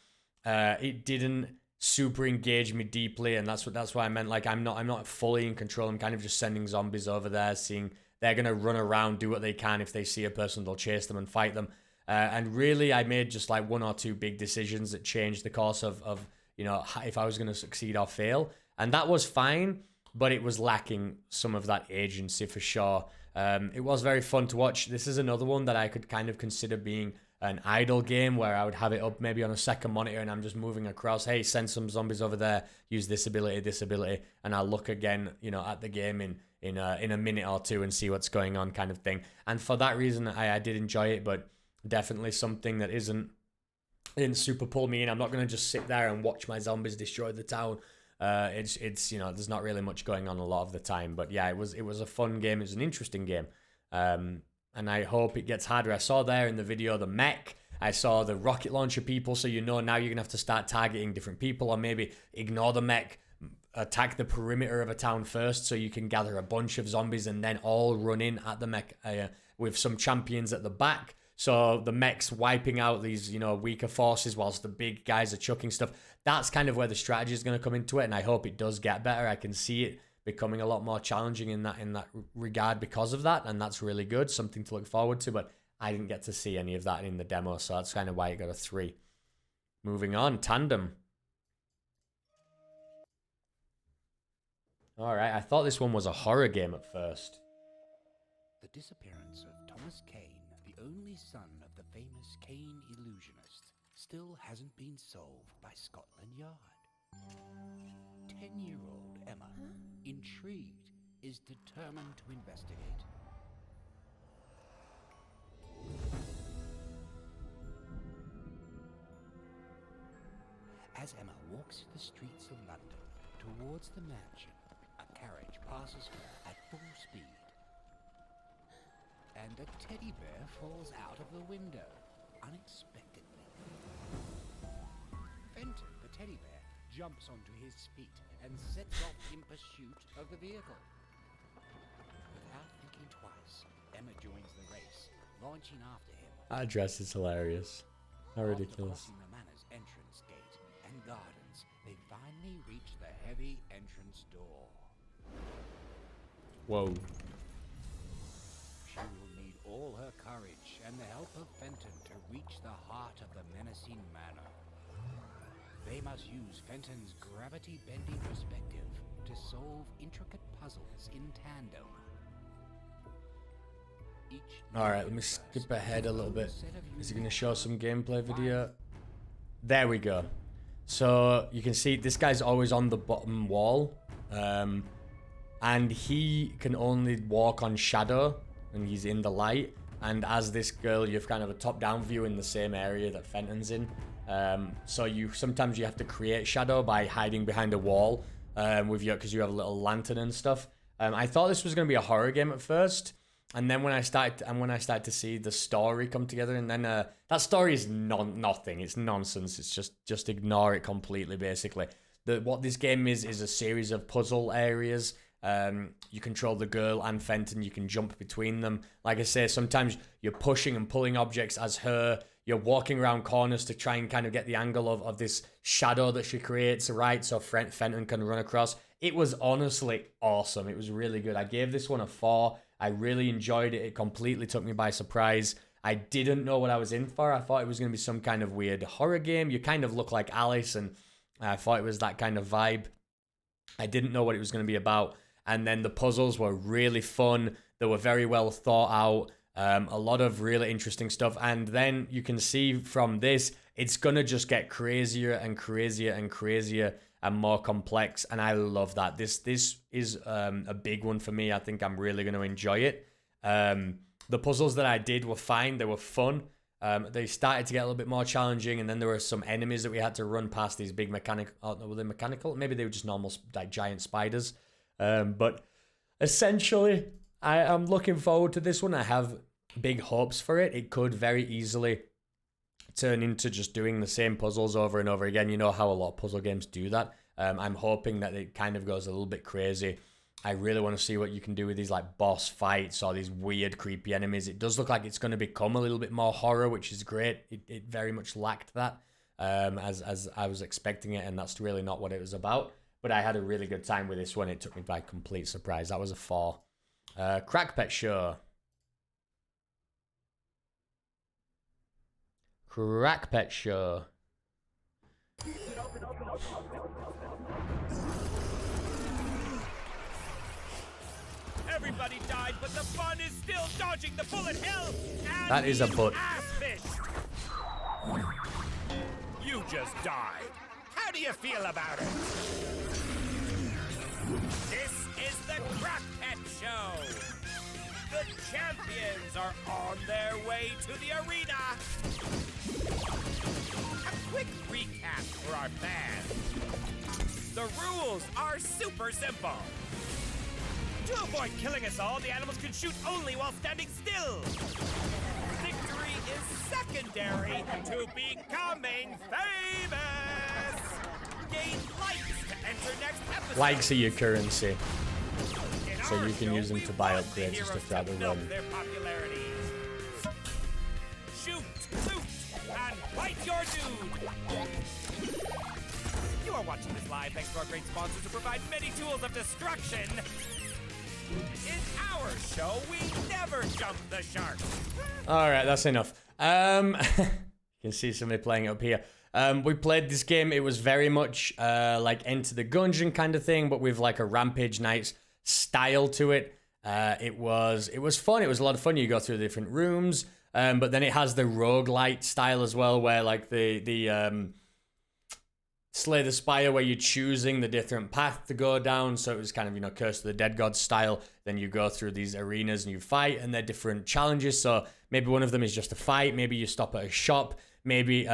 it didn't super engage me deeply, and that's why I meant, like, I'm not fully in control. I'm kind of just sending zombies over there, seeing they're gonna run around, do what they can. If they see a person, they'll chase them and fight them. And really, I made just like 1 or 2 big decisions that changed the course of you know, if I was gonna succeed or fail, and that was fine. But it was lacking some of that agency for sure. It was very fun to watch. This is another one that I could kind of consider being an idle game where I would have it up maybe on a second monitor and I'm just moving across. Hey, send some zombies over there. Use this ability, and I'll look again, you know, at the game in a minute or two and see what's going on, kind of thing. And for that reason, I did enjoy it, but definitely something that didn't super pull me in. I'm not gonna just sit there and watch my zombies destroy the town. It's you know, there's not really much going on a lot of the time. But yeah, it was a fun game. It was an interesting game. And I hope it gets harder. I saw there in the video the mech. I saw the rocket launcher people, so you know now you're going to have to start targeting different people, or maybe ignore the mech, attack the perimeter of a town first so you can gather a bunch of zombies and then all run in at the mech with some champions at the back. So the mech's wiping out these, you know, weaker forces whilst the big guys are chucking stuff. That's kind of where the strategy is going to come into it, and I hope it does get better. I can see it becoming a lot more challenging in that regard because of that, and that's really good, something to look forward to. But I didn't get to see any of that in the demo, so that's kind of why it got a 3. Moving on, Tandem. All right, I thought this one was a horror game at first. The disappearance of Thomas Kane, the only son of the famous Kane illusionist, still hasn't been solved by Scotland Yard. 10-year-old Emma, intrigued, is determined to investigate. As Emma walks the streets of London towards the mansion, a carriage passes her at full speed. And a teddy bear falls out of the window, unexpectedly. Fenton, the teddy bear, jumps onto his feet and sets off in pursuit of the vehicle. Without thinking twice, Emma joins the race, launching after him. That dress is hilarious. How ridiculous. After crossing the manor's entrance gate and gardens, they finally reach the heavy entrance door. Whoa. She will need all her courage and the help of Fenton to reach the heart of the menacing manor. They must use Fenton's gravity-bending perspective to solve intricate puzzles in tandem. Alright, let me skip ahead a little bit. Is he going to show some gameplay video? There we go. So, you can see this guy's always on the bottom wall. And he can only walk on shadow, and he's in the light. And as this girl, you have kind of a top-down view in the same area that Fenton's in. So sometimes you have to create shadow by hiding behind a wall because you have a little lantern and stuff. I thought this was going to be a horror game at first, and then when I started to see the story come together, and then that story is nothing. It's nonsense. It's just ignore it completely. Basically, what this game is a series of puzzle areas. You control the girl and Fenton. You can jump between them. Like I say, sometimes you're pushing and pulling objects as her. You're walking around corners to try and kind of get the angle of this shadow that she creates, right? So Fenton can run across. It was honestly awesome. It was really good. I gave this one a 4. I really enjoyed it. It completely took me by surprise. I didn't know what I was in for. I thought it was going to be some kind of weird horror game. You kind of look like Alice, and I thought it was that kind of vibe. I didn't know what it was going to be about. And then the puzzles were really fun. They were very well thought out. A lot of really interesting stuff. And then you can see from this, it's going to just get crazier and crazier and crazier and more complex. And I love that. This is a big one for me. I think I'm really going to enjoy it. The puzzles that I did were fine. They were fun. They started to get a little bit more challenging. And then there were some enemies that we had to run past, these big mechanical... Oh, were they mechanical? Maybe they were just normal, like, giant spiders. But essentially, I am looking forward to this one. I have big hopes for it. It could very easily turn into just doing the same puzzles over and over again. You know how a lot of puzzle games do that. I'm hoping that it kind of goes a little bit crazy. I really want to see what you can do with these like boss fights or these weird, creepy enemies. It does look like it's going to become a little bit more horror, which is great. It very much lacked that as I was expecting it, and that's really not what it was about. But I had a really good time with this one. It took me by complete surprise. That was a 4. Crackpet Show. Crackpet Show. Everybody died, but the fun is still dodging the bullet hell. That is a butt. just died. How do you feel about it? This is the Crackpet Show. The champions are on their way to the arena. A quick recap for our fans. The rules are super simple. To avoid killing us all, the animals can shoot only while standing still. Victory is secondary to becoming famous. Gain likes to enter next episode. Likes are your currency. So you can use them to buy upgrades and stuff throughout the run. Their popularity. Shoot, loot, and fight your dude. You are watching this live thanks to our great sponsors who provide many tools of destruction. In our show, we never jump the shark. All right, that's enough. You can see somebody playing it up here. We played this game. It was very much like Enter the Gungeon kind of thing, but with like a Rampage Knights style to it. It was fun. It was a lot of fun. You go through the different rooms, but then it has the Rogue-lite style as well, where like the Slay the Spire, where you're choosing the different path to go down. So it was kind of, you know, Curse of the Dead God style. Then you go through these arenas and you fight, and they're different challenges. So maybe one of them is just a fight. Maybe you stop at a shop. Maybe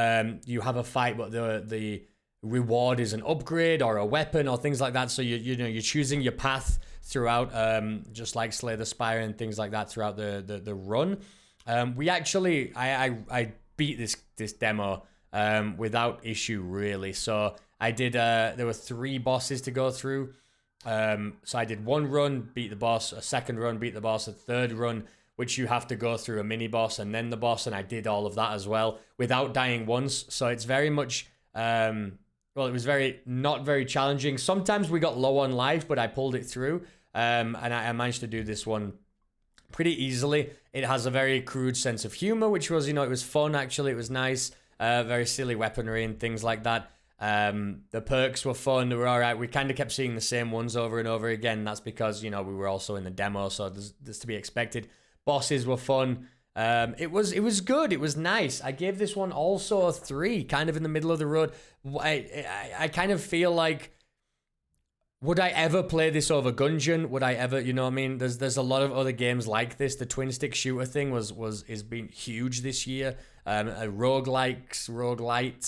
you have a fight, but the reward is an upgrade or a weapon or things like that. So you're choosing your path throughout, just like Slay the Spire and things like that throughout the run. We actually I beat this demo without issue, really. So I did there were 3 bosses to go through. So I did 1 run, beat the boss, a 2nd run, beat the boss, a 3rd run, which you have to go through a mini boss and then the boss, and I did all of that as well without dying once. So it's very much well, it was not very challenging. Sometimes we got low on life, but I pulled it through, and I managed to do this one pretty easily. It has a very crude sense of humor, which was, you know, it was fun actually. It was nice. Very silly weaponry and things like that. The perks were fun. They were all right. We kind of kept seeing the same ones over and over again. That's because, you know, we were also in the demo, so there's to be expected. Bosses were fun. It was good. It was nice. I gave this one also a 3, kind of in the middle of the road. I kind of feel like, would I ever play this over Gungeon? Would I ever, you know what I mean? There's a lot of other games like this. The twin stick shooter thing is been huge this year. Rogue-lites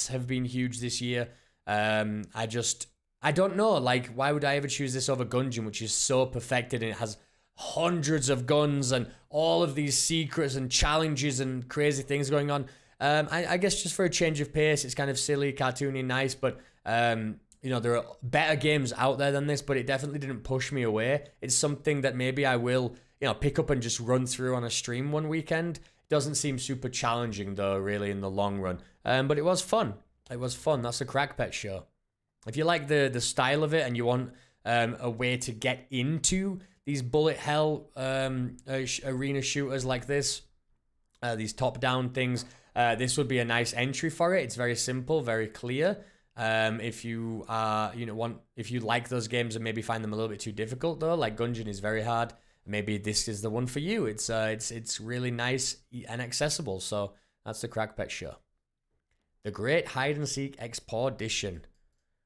have been huge this year. I don't know, like, why would I ever choose this over Gungeon, which is so perfected and it has hundreds of guns and all of these secrets and challenges and crazy things going on. I guess just for a change of pace, it's kind of silly, cartoony, nice, but you know, there are better games out there than this, but it definitely didn't push me away. It's something that maybe I will, you know, pick up and just run through on a stream one weekend. It doesn't seem super challenging though, really, in the long run. But it was fun. It was fun. That's a Crackpet Show. If you like the style of it and you want a way to get into these bullet hell arena shooters like this, these top-down things, this would be a nice entry for it. It's very simple, very clear. If you if you like those games and maybe find them a little bit too difficult though, like Gungeon is very hard, maybe this is the one for you. It's really nice and accessible. So that's the Crackpet Show. The Great Hide and Seek Expawdition.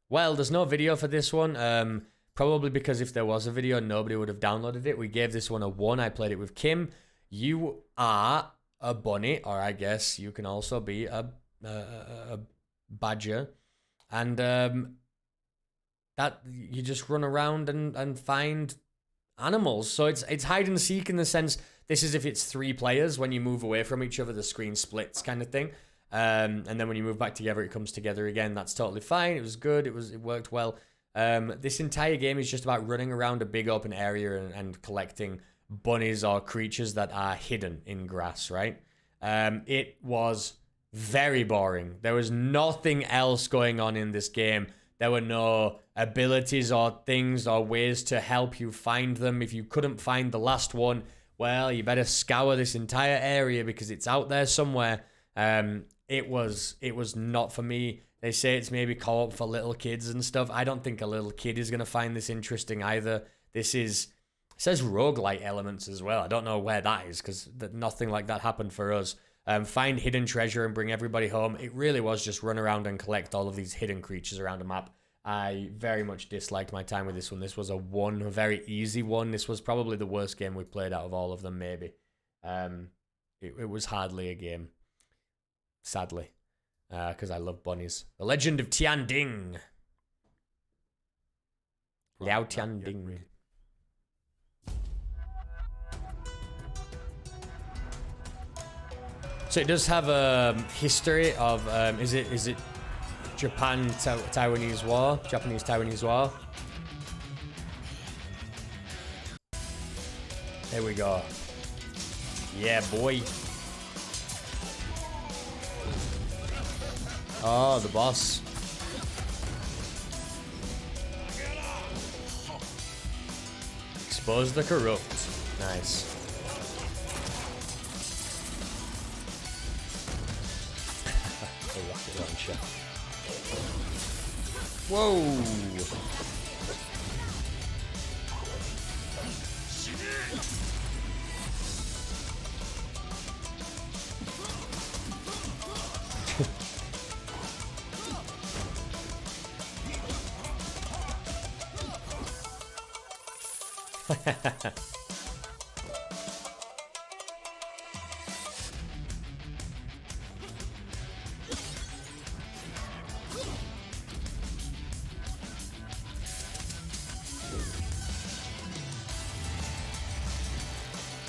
Well, there's no video for this one. Probably because if there was a video, nobody would have downloaded it. We gave this one a 1. I played it with Kim. You are a bunny, or I guess you can also be a badger. And that you just run around and find animals. So it's hide and seek in the sense, this is if it's 3 players. When you move away from each other, the screen splits kind of thing. And then when you move back together, it comes together again. That's totally fine. It was good. It worked well. This entire game is just about running around a big open area and collecting bunnies or creatures that are hidden in grass, right? It was very boring. There was nothing else going on in this game. There were no abilities or things or ways to help you find them. If you couldn't find the last one, well, you better scour this entire area because it's out there somewhere. It was not for me. They say it's maybe co-op for little kids and stuff. I don't think a little kid is going to find this interesting either. It says roguelite elements as well. I don't know where that is because nothing like that happened for us. find hidden treasure and bring everybody home. It really was just run around and collect all of these hidden creatures around a map. I very much disliked my time with this one. This was a very easy one. This was probably the worst game we played out of all of them, maybe. It was hardly a game, sadly, because I love bunnies. The Legend of TianDing. TianDing. So it does have a history of is it Japanese-Taiwanese War. There we go. Yeah, boy. Oh, the boss. Expose the corrupt. Nice. A rocket launcher. Whoa.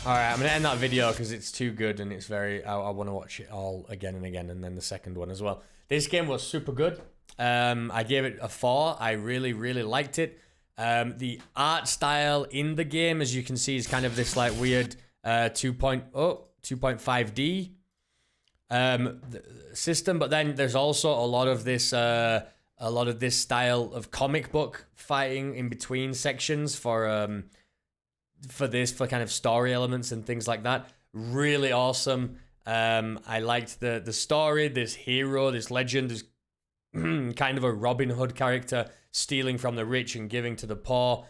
Alright, I'm going to end that video because it's too good and it's very... I want to watch it all again and again, and then the second one as well. This game was super good. I gave it a 4. I really, really liked it. The art style in the game, as you can see, is kind of this like weird 2.5D system, but then there's also a lot of this style of comic book fighting in between sections for kind of story elements and things like that. Really awesome. I liked the story, this hero, this legend, this kind of a Robin Hood character stealing from the rich and giving to the poor,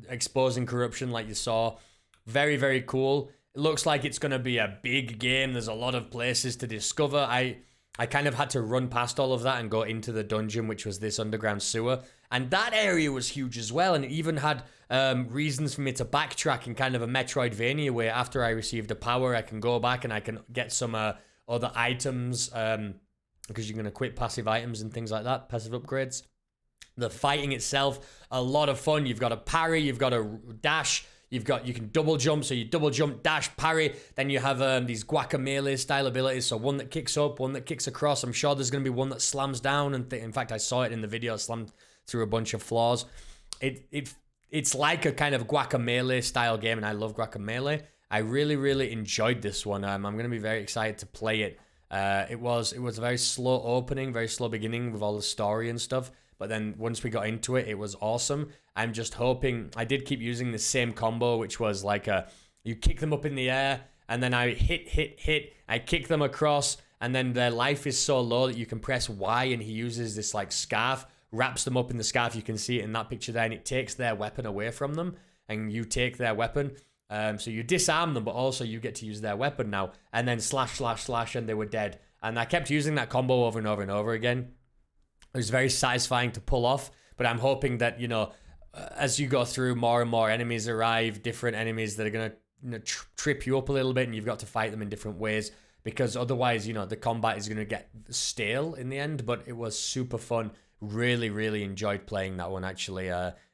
exposing corruption like you saw. Very, very cool. It looks like it's going to be a big game. There's a lot of places to discover. I kind of had to run past all of that and go into the dungeon, which was this underground sewer. And that area was huge as well. And it even had reasons for me to backtrack in kind of a Metroidvania way. After I received a power, I can go back and I can get some other items, because you're going to equip passive items and things like that, passive upgrades. The fighting itself, a lot of fun. You've got a parry, you've got a dash, you can double jump, so you double jump, dash, parry. Then you have these guacamole style abilities, so one that kicks up, one that kicks across. I'm sure there's going to be one that slams down, and in fact I saw it in the video, slammed through a bunch of floors. It's like a kind of guacamole style game, and I love guacamole. I really, really enjoyed this one. I'm going to be very excited to play it. It was a very slow opening, very slow beginning with all the story and stuff. But then once we got into it, it was awesome. I'm just hoping... I did keep using the same combo, which was like you kick them up in the air, and then I hit. I kick them across, and then their life is so low that you can press Y, and he uses this like scarf, wraps them up in the scarf. You can see it in that picture there, and it takes their weapon away from them, and you take their weapon. So you disarm them, but also you get to use their weapon now. And then slash, slash, slash, and they were dead. And I kept using that combo over and over and over again. It was very satisfying to pull off. But I'm hoping that, as you go through, more and more enemies arrive, different enemies that are going to trip you up a little bit, and you've got to fight them in different ways. Because otherwise, the combat is going to get stale in the end. But it was super fun. Really, really enjoyed playing that one, actually.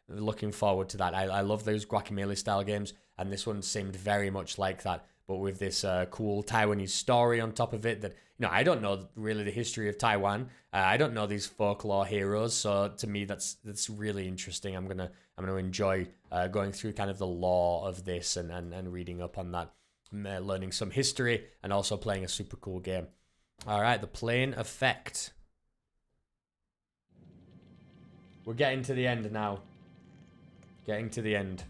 Looking forward to that. I love those guacamole-style games. And this one seemed very much like that, but with this cool Taiwanese story on top of it that, I don't know really the history of Taiwan. I don't know these folklore heroes, so to me that's really interesting. I'm gonna enjoy going through kind of the lore of this and reading up on that, learning some history, and also playing a super cool game. All right, the plane effect. We're getting to the end now. Getting to the end.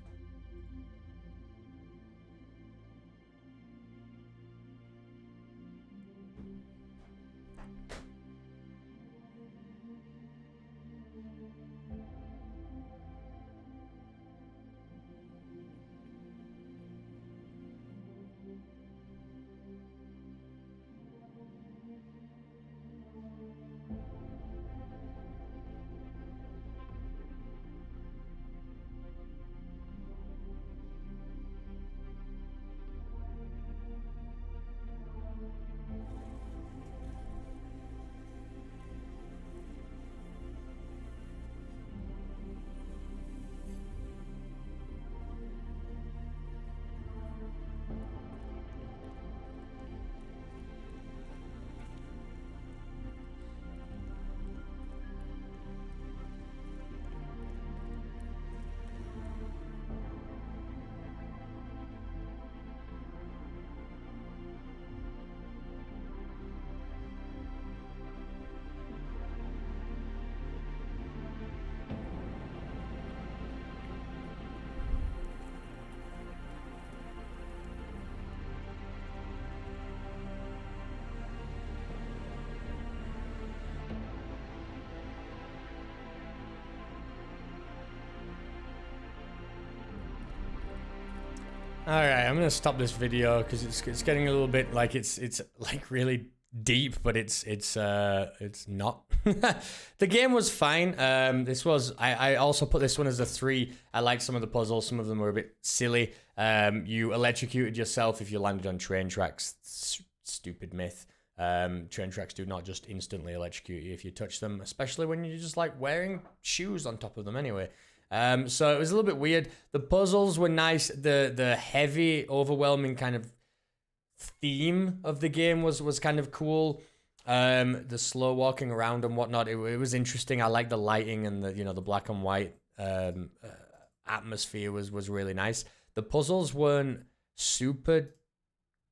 All right, I'm gonna stop this video because it's getting a little bit like it's like really deep, but it's not. The game was fine. I also put this one as a 3. I liked some of the puzzles. Some of them were a bit silly. You electrocuted yourself if you landed on train tracks. Stupid myth. Train tracks do not just instantly electrocute you if you touch them, especially when you're just like wearing shoes on top of them anyway. So it was a little bit weird. The puzzles were nice. The heavy, overwhelming kind of theme of the game was kind of cool. The slow walking around and whatnot, it was interesting. I like the lighting and the black and white atmosphere was really nice. The puzzles weren't super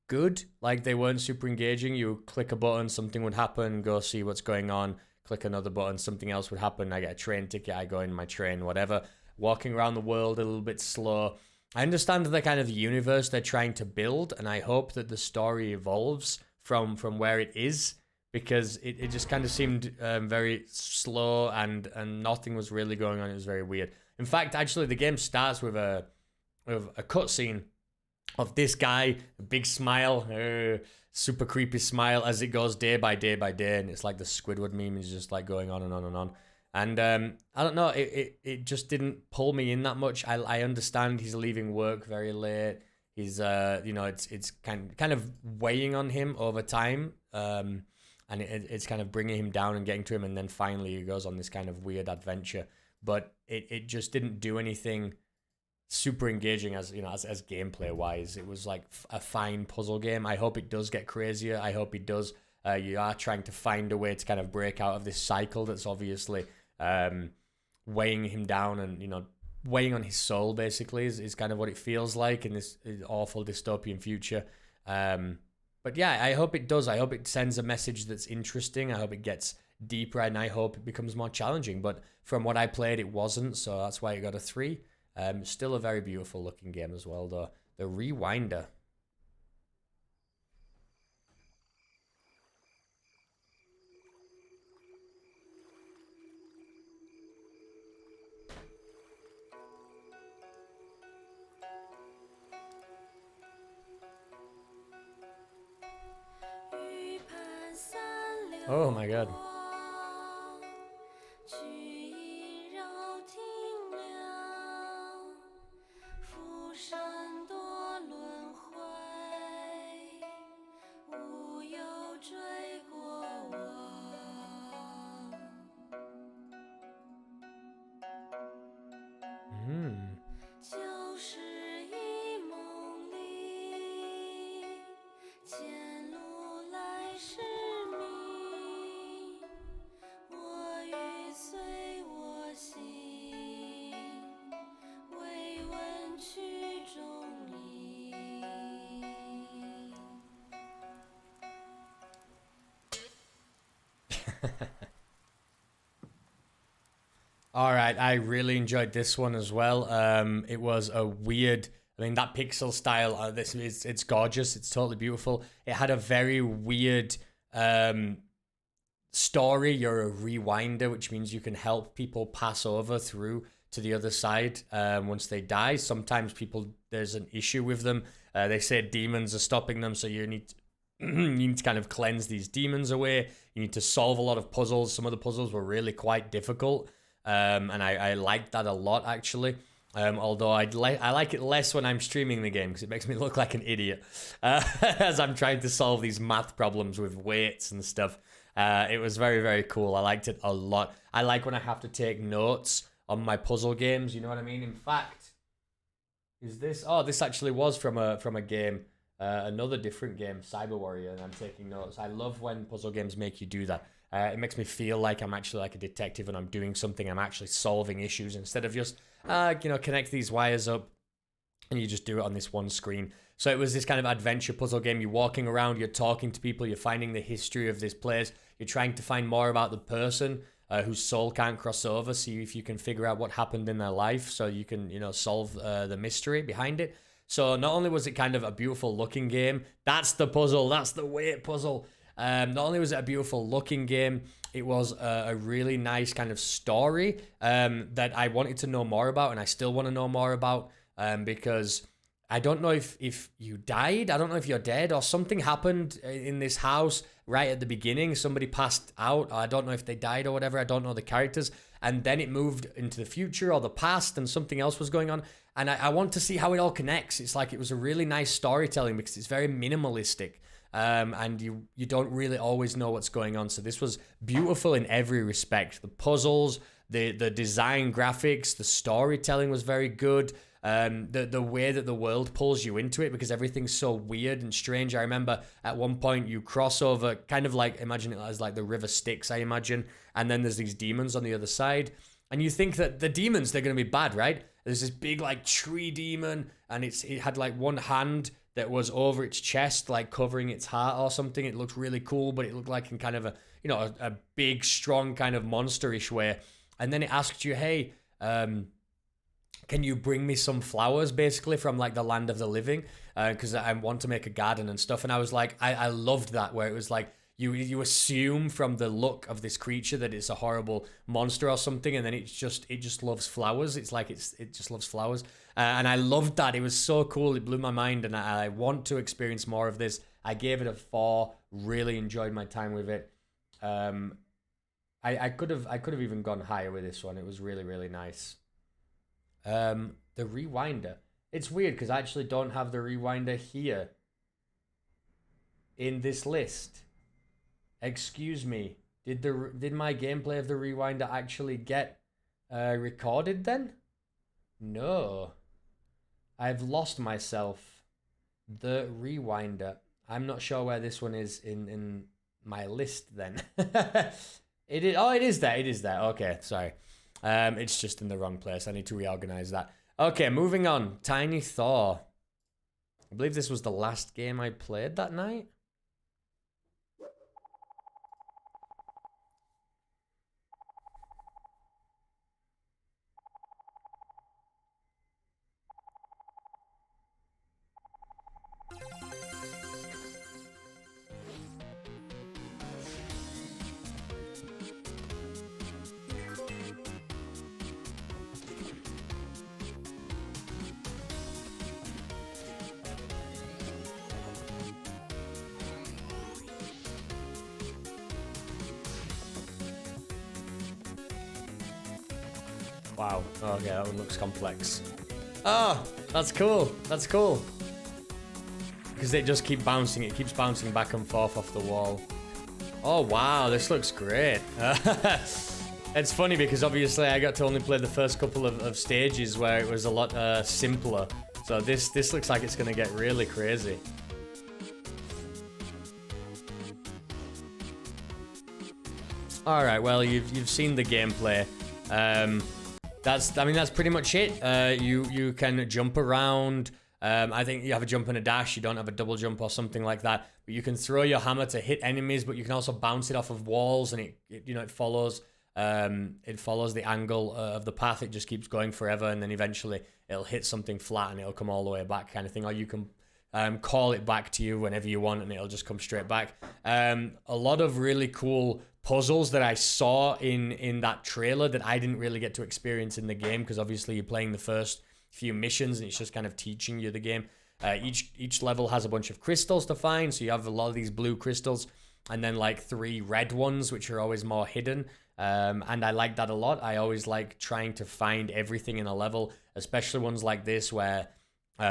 good. Like, they weren't super engaging. You click a button, something would happen, go see what's going on. Click another button, something else would happen. I get a train ticket, I go in my train, whatever. Walking around the world a little bit slow. I understand the kind of universe they're trying to build, and I hope that the story evolves from where it is, because it just kind of seemed very slow and nothing was really going on. It was very weird. In fact, actually, the game starts with a cutscene of this guy, a big smile, super creepy smile, as it goes day by day by day, and it's like the Squidward meme is just like going on and on and on. And I don't know, it just didn't pull me in that much. I understand he's leaving work very late. He's it's kind of weighing on him over time, and it's kind of bringing him down and getting to him, and then finally he goes on this kind of weird adventure. But it just didn't do anything super engaging as gameplay wise. It was like a fine puzzle game. I hope it does get crazier. I hope it does. You are trying to find a way to kind of break out of this cycle that's obviously weighing him down and weighing on his soul, basically, is kind of what it feels like in this awful dystopian future. But yeah, I hope it does. I hope it sends a message that's interesting. I hope it gets deeper, and I hope it becomes more challenging. But from what I played, it wasn't, so that's why it got a 3. Still a very beautiful looking game as well, though. The Rewinder. Oh my god. All right, I really enjoyed this one as well. It was a weird, that pixel style, it's gorgeous. It's totally beautiful. It had a very weird story. You're a rewinder, which means you can help people pass over through to the other side once they die. Sometimes there's an issue with them. They say demons are stopping them, so you need to kind of cleanse these demons away. You need to solve a lot of puzzles. Some of the puzzles were really quite difficult. And I liked that a lot, actually. Although I like it less when I'm streaming the game because it makes me look like an idiot as I'm trying to solve these math problems with weights and stuff. It was very, very cool. I liked it a lot. I like when I have to take notes on my puzzle games. You know what I mean? In fact, is this? Oh, this actually was from a game, another different game, Cyber Warrior, and I'm taking notes. I love when puzzle games make you do that. It makes me feel like I'm actually like a detective and I'm doing something. I'm actually solving issues instead of just, connect these wires up and you just do it on this one screen. So it was this kind of adventure puzzle game. You're walking around, you're talking to people, you're finding the history of this place. You're trying to find more about the person whose soul can't cross over. See if you can figure out what happened in their life so you can, solve the mystery behind it. So not only was it kind of a beautiful looking game, that's the puzzle, that's the weight puzzle. Not only was it a beautiful looking game, it was a really nice kind of story that I wanted to know more about, and I still want to know more about because I don't know if you died. I don't know if you're dead or something happened in this house right at the beginning. Somebody passed out. I don't know if they died or whatever. I don't know the characters. And then it moved into the future or the past and something else was going on. And I want to see how it all connects. It's like it was a really nice storytelling because it's very minimalistic. And you don't really always know what's going on. So this was beautiful in every respect. The puzzles, the design graphics, the storytelling was very good. The way that the world pulls you into it because everything's so weird and strange. I remember at one point you cross over, kind of like, imagine it as like the river Styx, I imagine. And then there's these demons on the other side. And you think that the demons, they're going to be bad, right? There's this big like tree demon and it had like one hand that was over its chest, like covering its heart or something. It looked really cool, but it looked like in kind of a big, strong kind of monsterish way. And then it asked you, hey, can you bring me some flowers, basically, from like the land of the living? Because I want to make a garden and stuff. And I was like, I loved that, where it was like, you assume from the look of this creature that it's a horrible monster or something, and then it just loves flowers. It's like it just loves flowers. And I loved that. It was so cool. It blew my mind, and I want to experience more of this. I gave it a 4. Really enjoyed my time with it. I could have even gone higher with this one. It was really, really nice. The rewinder. It's weird because I actually don't have the rewinder here in this list. Excuse me. Did my gameplay of the rewinder actually get recorded then? No. I've lost myself. The rewinder. I'm not sure where this one is in my list then. It is. Oh, it is there. It is there. Okay, sorry. It's just in the wrong place. I need to reorganize that. Okay, moving on. Tiny Thor. I believe this was the last game I played that night. Wow. Okay, that one looks complex. Oh, that's cool. That's cool. Because they just keep bouncing. It keeps bouncing back and forth off the wall. Oh, wow. This looks great. It's funny because obviously I got to only play the first couple of stages where it was a lot simpler. So this looks like it's going to get really crazy. All right. Well, you've seen the gameplay. That's pretty much it. You can jump around. I think you have a jump and a dash. You don't have a double jump or something like that. But you can throw your hammer to hit enemies, but you can also bounce it off of walls, and it follows the angle of the path. It just keeps going forever, and then eventually it'll hit something flat and it'll come all the way back, kind of thing. Or you can call it back to you whenever you want, and it'll just come straight back. A lot of really cool puzzles that I saw in that trailer that I didn't really get to experience in the game, because obviously you're playing the first few missions and it's just kind of teaching you the game. Each level has a bunch of crystals to find, so you have a lot of these blue crystals and then like 3 red ones, which are always more hidden. And I like that a lot. I always like trying to find everything in a level, especially ones like this where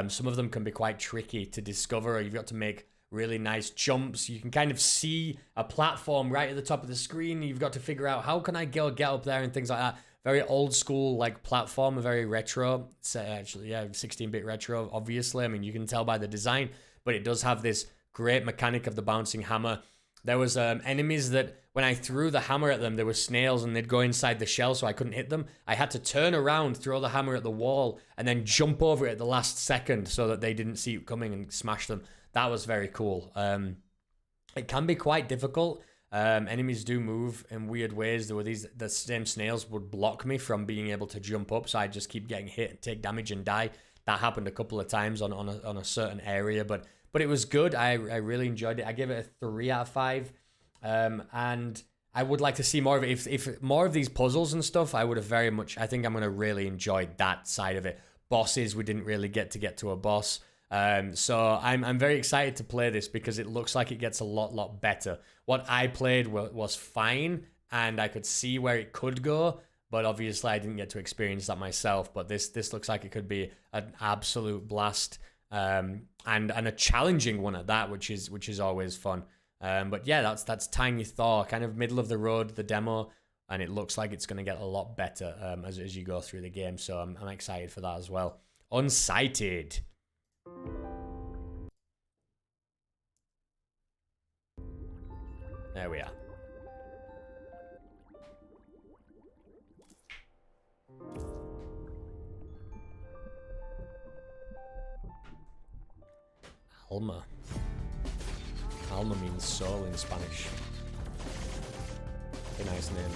some of them can be quite tricky to discover, or you've got to make really nice jumps. You can kind of see a platform right at the top of the screen. You've got to figure out, how can I get up there, and things like that. Very old school like platform, very retro. It's actually, yeah, 16-bit retro, obviously. I mean, you can tell by the design, but it does have this great mechanic of the bouncing hammer. There was enemies that when I threw the hammer at them, there were snails and they'd go inside the shell, so I couldn't hit them. I had to turn around, throw the hammer at the wall, and then jump over it at the last second so that they didn't see it coming and smash them. That was very cool. It can be quite difficult. Enemies do move in weird ways. There were the same snails would block me from being able to jump up, so I'd just keep getting hit and take damage and die. That happened a couple of times on a certain area, but it was good. I really enjoyed it. I gave it a 3 out of 5. And I would like to see more of it. If more of these puzzles and stuff, I would have very much, I think I'm going to really enjoy that side of it. bosses. We didn't really get to a boss. So I'm very excited to play this because it looks like it gets a lot better. What I played was fine, and I could see where it could go, but obviously I didn't get to experience that myself. But this looks like it could be an absolute blast, and a challenging one at that, which is always fun. But yeah, that's Tiny Thor, kind of middle of the road, the demo, and it looks like it's going to get a lot better as you go through the game. So I'm excited for that as well. Unsighted. There we are. Alma. Alma means soul in Spanish. A nice name.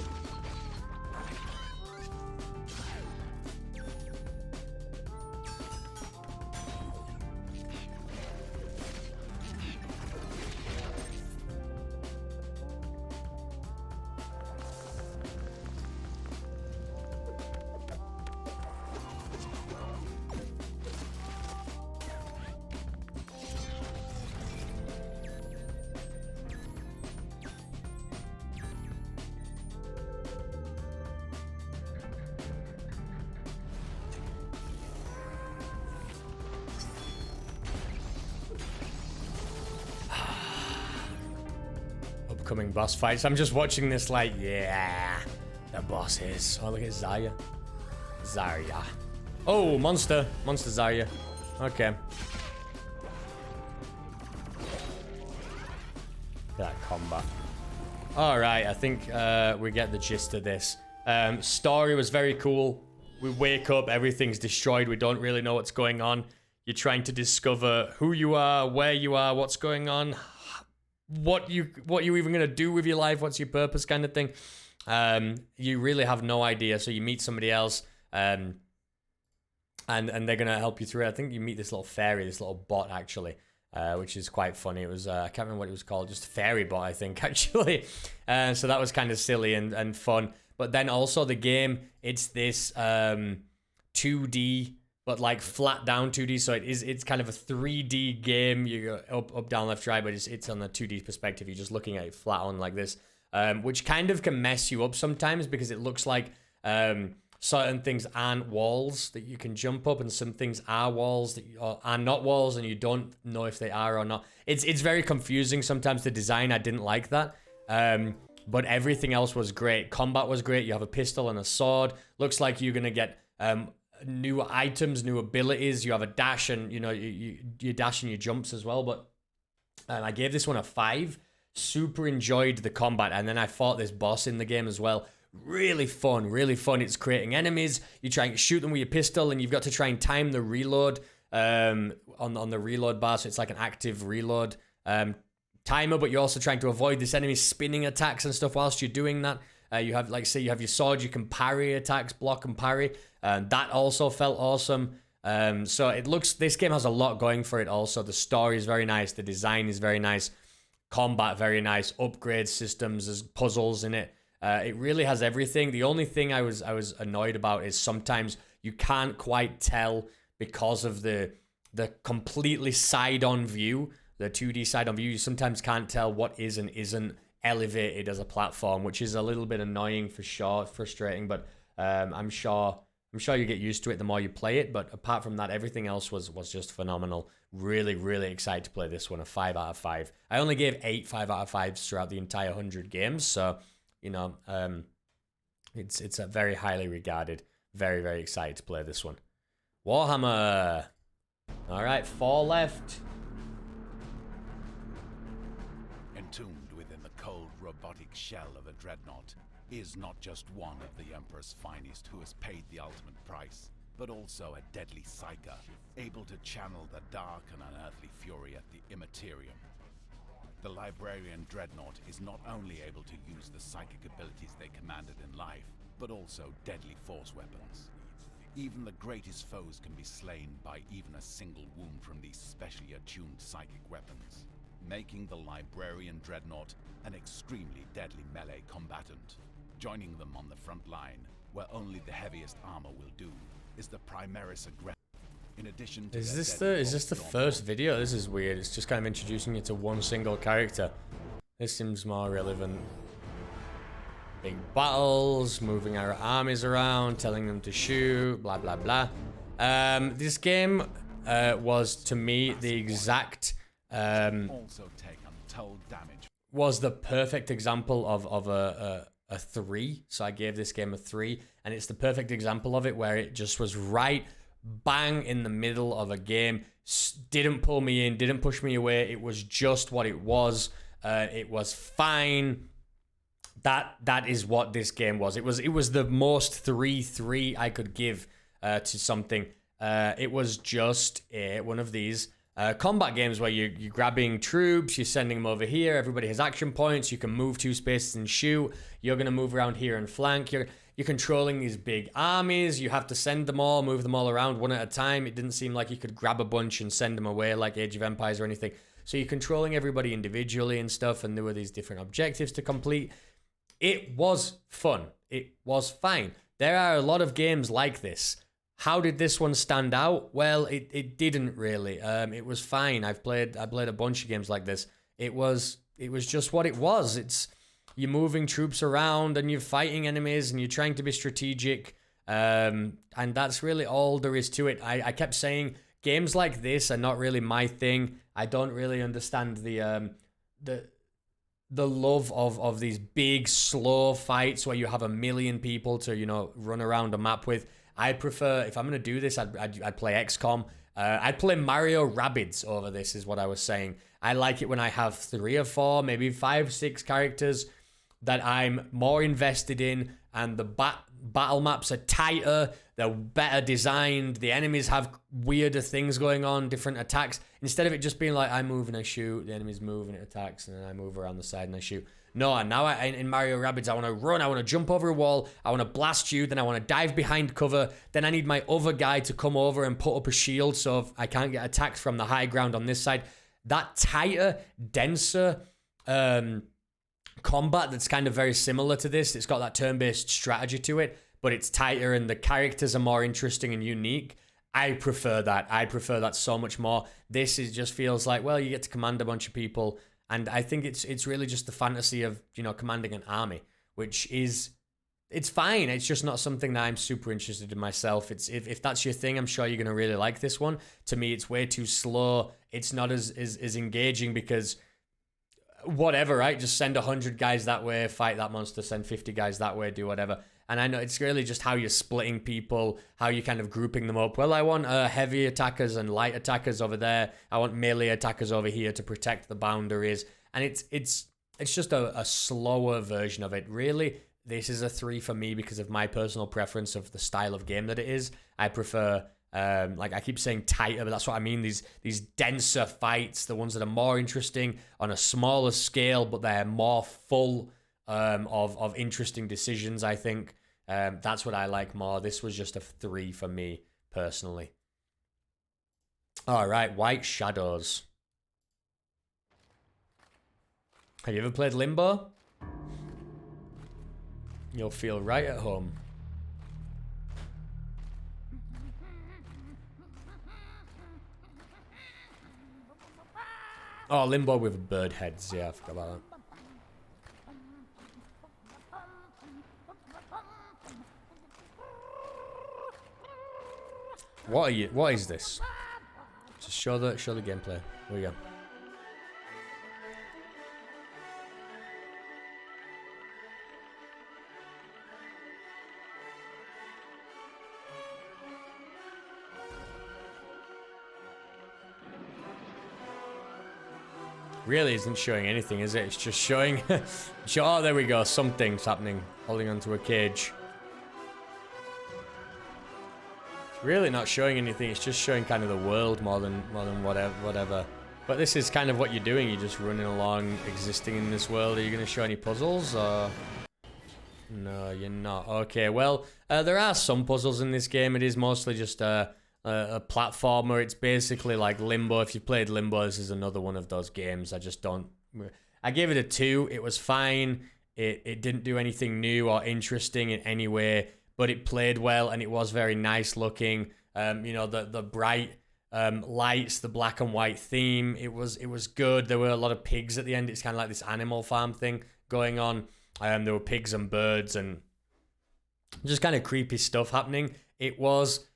Upcoming boss fights. I'm just watching this like, yeah, the bosses. Oh, look at Zarya. Zarya. Oh, monster. Monster Zarya. Okay. Look at that combat. Alright, I think we get the gist of this. Story was very cool. We wake up, everything's destroyed. We don't really know what's going on. You're trying to discover who you are, where you are, what's going on, what you even gonna do with your life, what's your purpose, kind of thing. You really have no idea. So you meet somebody else, and they're gonna help you through it. I think you meet this little fairy, this little bot actually, which is quite funny. It was I can't remember what it was called, just a fairy bot, I think actually. So that was kind of silly and fun. But then also the game, it's this 2D. But like flat down 2D, so it's kind of a 3D game. You go up, down, left, right, but it's on the 2D perspective. You're just looking at it flat on like this, which kind of can mess you up sometimes because it looks like certain things aren't walls that you can jump up, and some things are walls that are not walls, and you don't know if they are or not. It's very confusing sometimes. The design, I didn't like that. But everything else was great. Combat was great. You have a pistol and a sword. Looks like you're gonna get new items, new abilities. You have a dash, and you dash and your jumps as well. But I gave this one a 5. Super enjoyed the combat, and then I fought this boss in the game as well. Really fun, really fun. It's creating enemies. You try and shoot them with your pistol, and you've got to try and time the reload on the reload bar. So it's like an active reload timer, but you're also trying to avoid this enemy spinning attacks and stuff whilst you're doing that. You have, like, say you have your sword, you can parry attacks, block and parry. That also felt awesome. So this game has a lot going for it also. The story is very nice. The design is very nice. Combat, very nice. Upgrade systems, there's puzzles in it. It really has everything. The only thing I was annoyed about is sometimes you can't quite tell because of the completely side-on view, the 2D side-on view. You sometimes can't tell what is and isn't elevated as a platform, which is a little bit annoying for sure, frustrating, but I'm sure you get used to it the more you play it. But apart from that, everything else was just phenomenal. Really, really excited to play this one. A 5 out of 5. I only gave 8 5 out of 5s throughout the entire 100 games, so it's a very highly regarded. Very, very excited to play this one. Warhammer. All right, 4 left. Entombed within the cold robotic shell of a dreadnought is not just one of the Emperor's finest who has paid the ultimate price, but also a deadly psyker, able to channel the dark and unearthly fury at the Immaterium. The Librarian Dreadnought is not only able to use the psychic abilities they commanded in life, but also deadly force weapons. Even the greatest foes can be slain by even a single wound from these specially attuned psychic weapons, making the Librarian Dreadnought an extremely deadly melee combatant. Joining them on the front line, where only the heaviest armor will do, is the Primaris aggressor. In addition to Is their this deadly the bolts first video? This is weird. It's just kind of introducing you to one single character. This seems more relevant. Big battles, moving our armies around, telling them to shoot, blah blah blah. This game was to me the exact also take untold damage. was the perfect example of a 3. So I gave this game a 3, and it's the perfect example of it where it just was right bang in the middle of a game. Didn't pull me in, didn't push me away. It was just what it was. It was fine. That is what this game was. It was the most 3-3 I could give to something. It was just one of these combat games where you're grabbing troops, you're sending them over here. Everybody has action points. You can move 2 spaces and shoot. You're gonna move around here and flank. You're controlling these big armies. You have to send them all, move them all around one at a time. It didn't seem like you could grab a bunch and send them away like Age of Empires or anything. So you're controlling everybody individually and stuff, and there were these different objectives to complete. It was fun. It was fine. There are a lot of games like this. How did this one stand out? Well, it didn't really. It was fine. I played a bunch of games like this. It was just what it was. You're moving troops around and you're fighting enemies and you're trying to be strategic. And that's really all there is to it. I kept saying games like this are not really my thing. I don't really understand the love of these big, slow fights where you have a million people to, run around a map with. I prefer, if I'm going to do this, I'd play XCOM. I'd play Mario Rabbids over this, is what I was saying. I like it when I have 3 or 4, maybe 5, 6 characters that I'm more invested in, and the battle maps are tighter, they're better designed, the enemies have weirder things going on, different attacks, instead of it just being like, I move and I shoot, the enemies move and it attacks, and then I move around the side and I shoot. No, and now in Mario Rabbids, I want to run, I want to jump over a wall, I want to blast you, then I want to dive behind cover, then I need my other guy to come over and put up a shield so I can't get attacked from the high ground on this side. That tighter, denser combat that's kind of very similar to this, it's got that turn-based strategy to it, but it's tighter and the characters are more interesting and unique. I prefer that. I prefer that so much more. This just feels like, well, you get to command a bunch of people, and I think it's really just the fantasy of, commanding an army, which is, it's fine. It's just not something that I'm super interested in myself. If that's your thing, I'm sure you're going to really like this one. To me, it's way too slow. It's not as engaging because whatever, right? Just send 100 guys that way, fight that monster, send 50 guys that way, do whatever. And I know it's really just how you're splitting people, how you're kind of grouping them up. Well, I want heavy attackers and light attackers over there. I want melee attackers over here to protect the boundaries. And it's just a slower version of it. Really, this is a 3 for me because of my personal preference of the style of game that it is. I prefer, like I keep saying tighter, but that's what I mean. These denser fights, the ones that are more interesting on a smaller scale, but they're more full of interesting decisions, I think. That's what I like more. This was just a 3 for me, personally. All right, White Shadows. Have you ever played Limbo? You'll feel right at home. Oh, Limbo with bird heads. Yeah, I forgot about that. What is this? Just show the gameplay. Here we go. Really isn't showing anything, is it? It's just showing... oh, there we go. Something's happening. Holding onto a cage. Really not showing anything. It's just showing kind of the world more than whatever. But this is kind of what you're doing. You're just running along, existing in this world. Are you going to show any puzzles? Or... no, you're not. Okay, well, there are some puzzles in this game. It is mostly just a platformer. It's basically like Limbo. If you played Limbo, this is another one of those games. I gave it a 2. It was fine. It didn't do anything new or interesting in any way, but it played well and it was very nice looking. You know, the bright lights, the black and white theme. It was good. There were a lot of pigs at the end. It's kind of like this Animal Farm thing going on. There were pigs and birds and just kind of creepy stuff happening. It was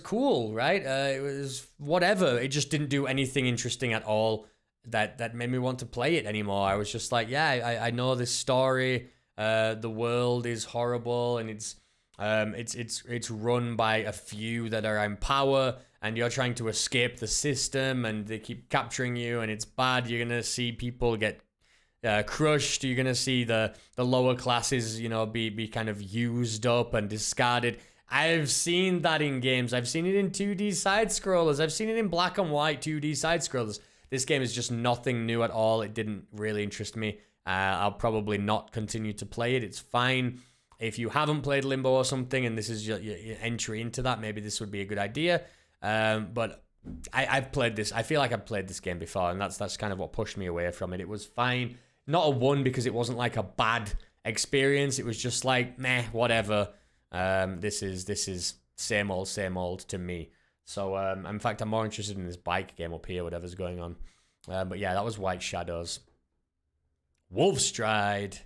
cool, right? It was whatever. It just didn't do anything interesting at all that made me want to play it anymore. I was just like, yeah, I know this story. The world is horrible, and it's run by a few that are in power, and you're trying to escape the system, and they keep capturing you, and it's bad. You're gonna see people get crushed. You're gonna see the lower classes, you know, be kind of used up and discarded. I've seen that in games. I've seen it in 2D side scrollers. I've seen it in black and white 2D side scrollers. This game is just nothing new at all. It didn't really interest me. I'll probably not continue to play it. It's fine. If you haven't played Limbo or something, and this is your entry into that, maybe this would be a good idea. But I've played this. I feel like I've played this game before, and that's kind of what pushed me away from it. It was fine. Not a 1 because it wasn't like a bad experience. It was just like, meh, whatever. This is same old to me. So, in fact, I'm more interested in this bike game up here, whatever's going on. But yeah, that was White Shadows. Wolfstride.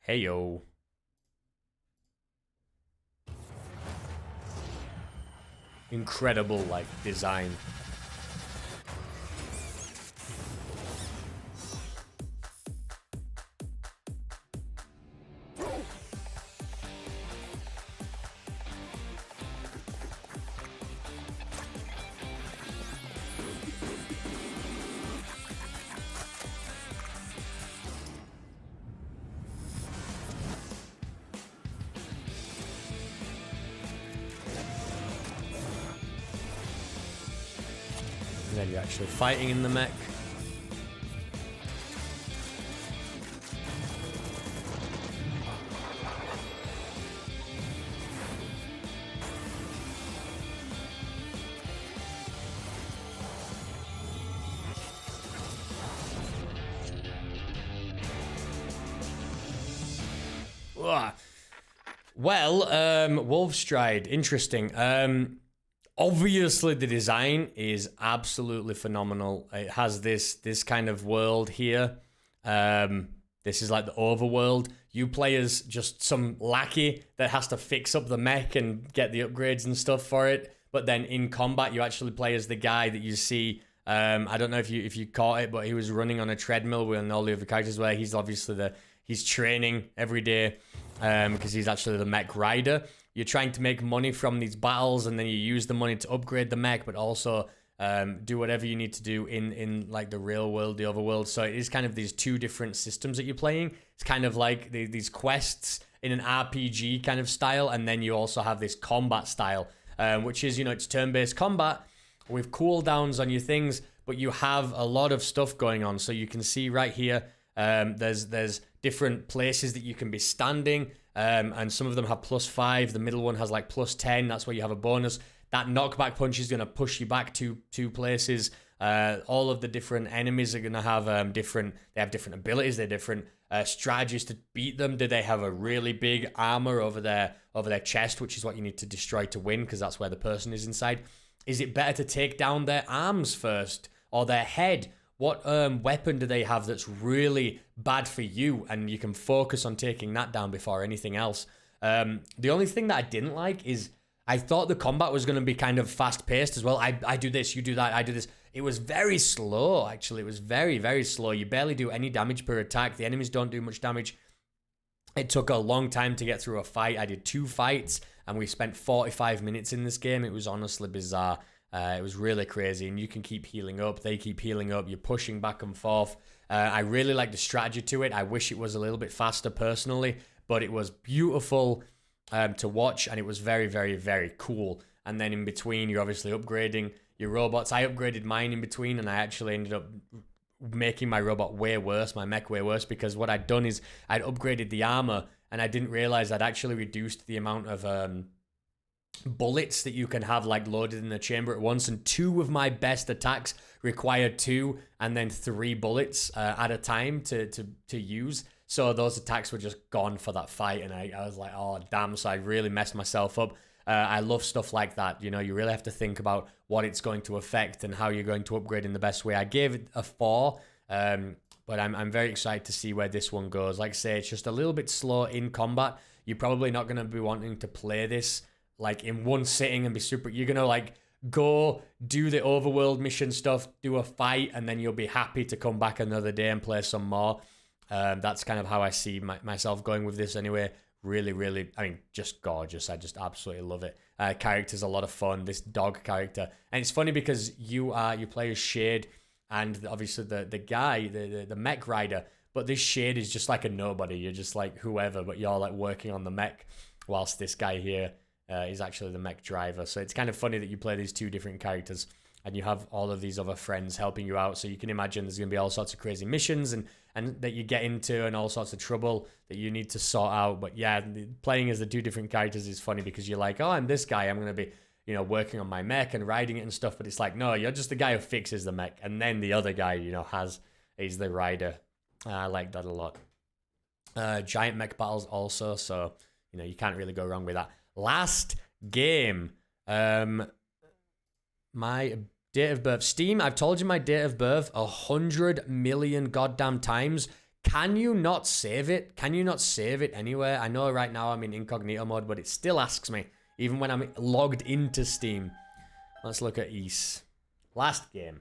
Hey, yo. Incredible, like, design. And then you're actually fighting in the mech. Well, Wolfstride, interesting. Obviously, the design is absolutely phenomenal. It has this kind of world here. This is like the overworld. You play as just some lackey that has to fix up the mech and get the upgrades and stuff for it. But then in combat, you actually play as the guy that you see. I don't know if you caught it, but he was running on a treadmill with all the other characters where he's obviously he's training every day because he's actually the mech rider. You're trying to make money from these battles, and then you use the money to upgrade the mech, but also do whatever you need to do in like the real world, the overworld. So it is kind of these two different systems that you're playing. It's kind of like these quests in an RPG kind of style, and then you also have this combat style, which is, it's turn-based combat with cooldowns on your things, but you have a lot of stuff going on. So you can see right here, there's different places that you can be standing. And some of them have +5. The middle one has like +10. That's where you have a bonus. That knockback punch is going to push you back two places. All of the different enemies are going to have different abilities. They're different strategies to beat them. Do they have a really big armor over their chest, which is what you need to destroy to win, because that's where the person is inside? Is it better to take down their arms first or their head? What weapon do they have that's really bad for you, and you can focus on taking that down before anything else? The only thing that I didn't like is I thought the combat was going to be kind of fast-paced as well. I do this, you do that, I do this. It was very slow, actually. It was very, very slow. You barely do any damage per attack. The enemies don't do much damage. It took a long time to get through a fight. I did 2 fights, and we spent 45 minutes in this game. It was honestly bizarre. It was really crazy, and you can keep healing up. They keep healing up. You're pushing back and forth. I really like the strategy to it. I wish it was a little bit faster personally, but it was beautiful to watch, and it was very, very, very cool. And then in between, you're obviously upgrading your robots. I upgraded mine in between, and I actually ended up making my robot way worse, my mech way worse, because what I'd done is I'd upgraded the armor, and I didn't realize I'd actually reduced the amount of bullets that you can have like loaded in the chamber at once, and 2 of my best attacks required 2 and then 3 bullets at a time to use. So those attacks were just gone for that fight, and I was like, oh damn. So I really messed myself up. I love stuff like that. You know, you really have to think about what it's going to affect and how you're going to upgrade in the best way. I gave it a 4, but I'm very excited to see where this one goes. Like I say, it's just a little bit slow in combat. You're probably not going to be wanting to play this like in one sitting and be super. You're going to like go do the overworld mission stuff, do a fight, and then you'll be happy to come back another day and play some more. That's kind of how I see myself going with this anyway. Really, really, I mean, just gorgeous. I just absolutely love it. Character's a lot of fun. This dog character, and it's funny because you play as Shade, and obviously the guy, the mech rider. But this Shade is just like a nobody. You're just like whoever, but you're like working on the mech, whilst this guy here is actually the mech driver. So it's kind of funny that you play these two different characters, and you have all of these other friends helping you out. So you can imagine there's going to be all sorts of crazy missions and that you get into and all sorts of trouble that you need to sort out. But yeah, playing as the two different characters is funny because you're like, oh, I'm this guy. I'm going to be, you know, working on my mech and riding it and stuff. But it's like, no, you're just the guy who fixes the mech. And then the other guy, you know, is the rider. I like that a lot. Giant mech battles also. So, you know, you can't really go wrong with that. Last game. My date of birth. Steam, I've told you my date of birth 100 million goddamn times. Can you not save it? Can you not save it anywhere? I know right now I'm in incognito mode, but it still asks me, even when I'm logged into Steam. Let's look at East. Last game.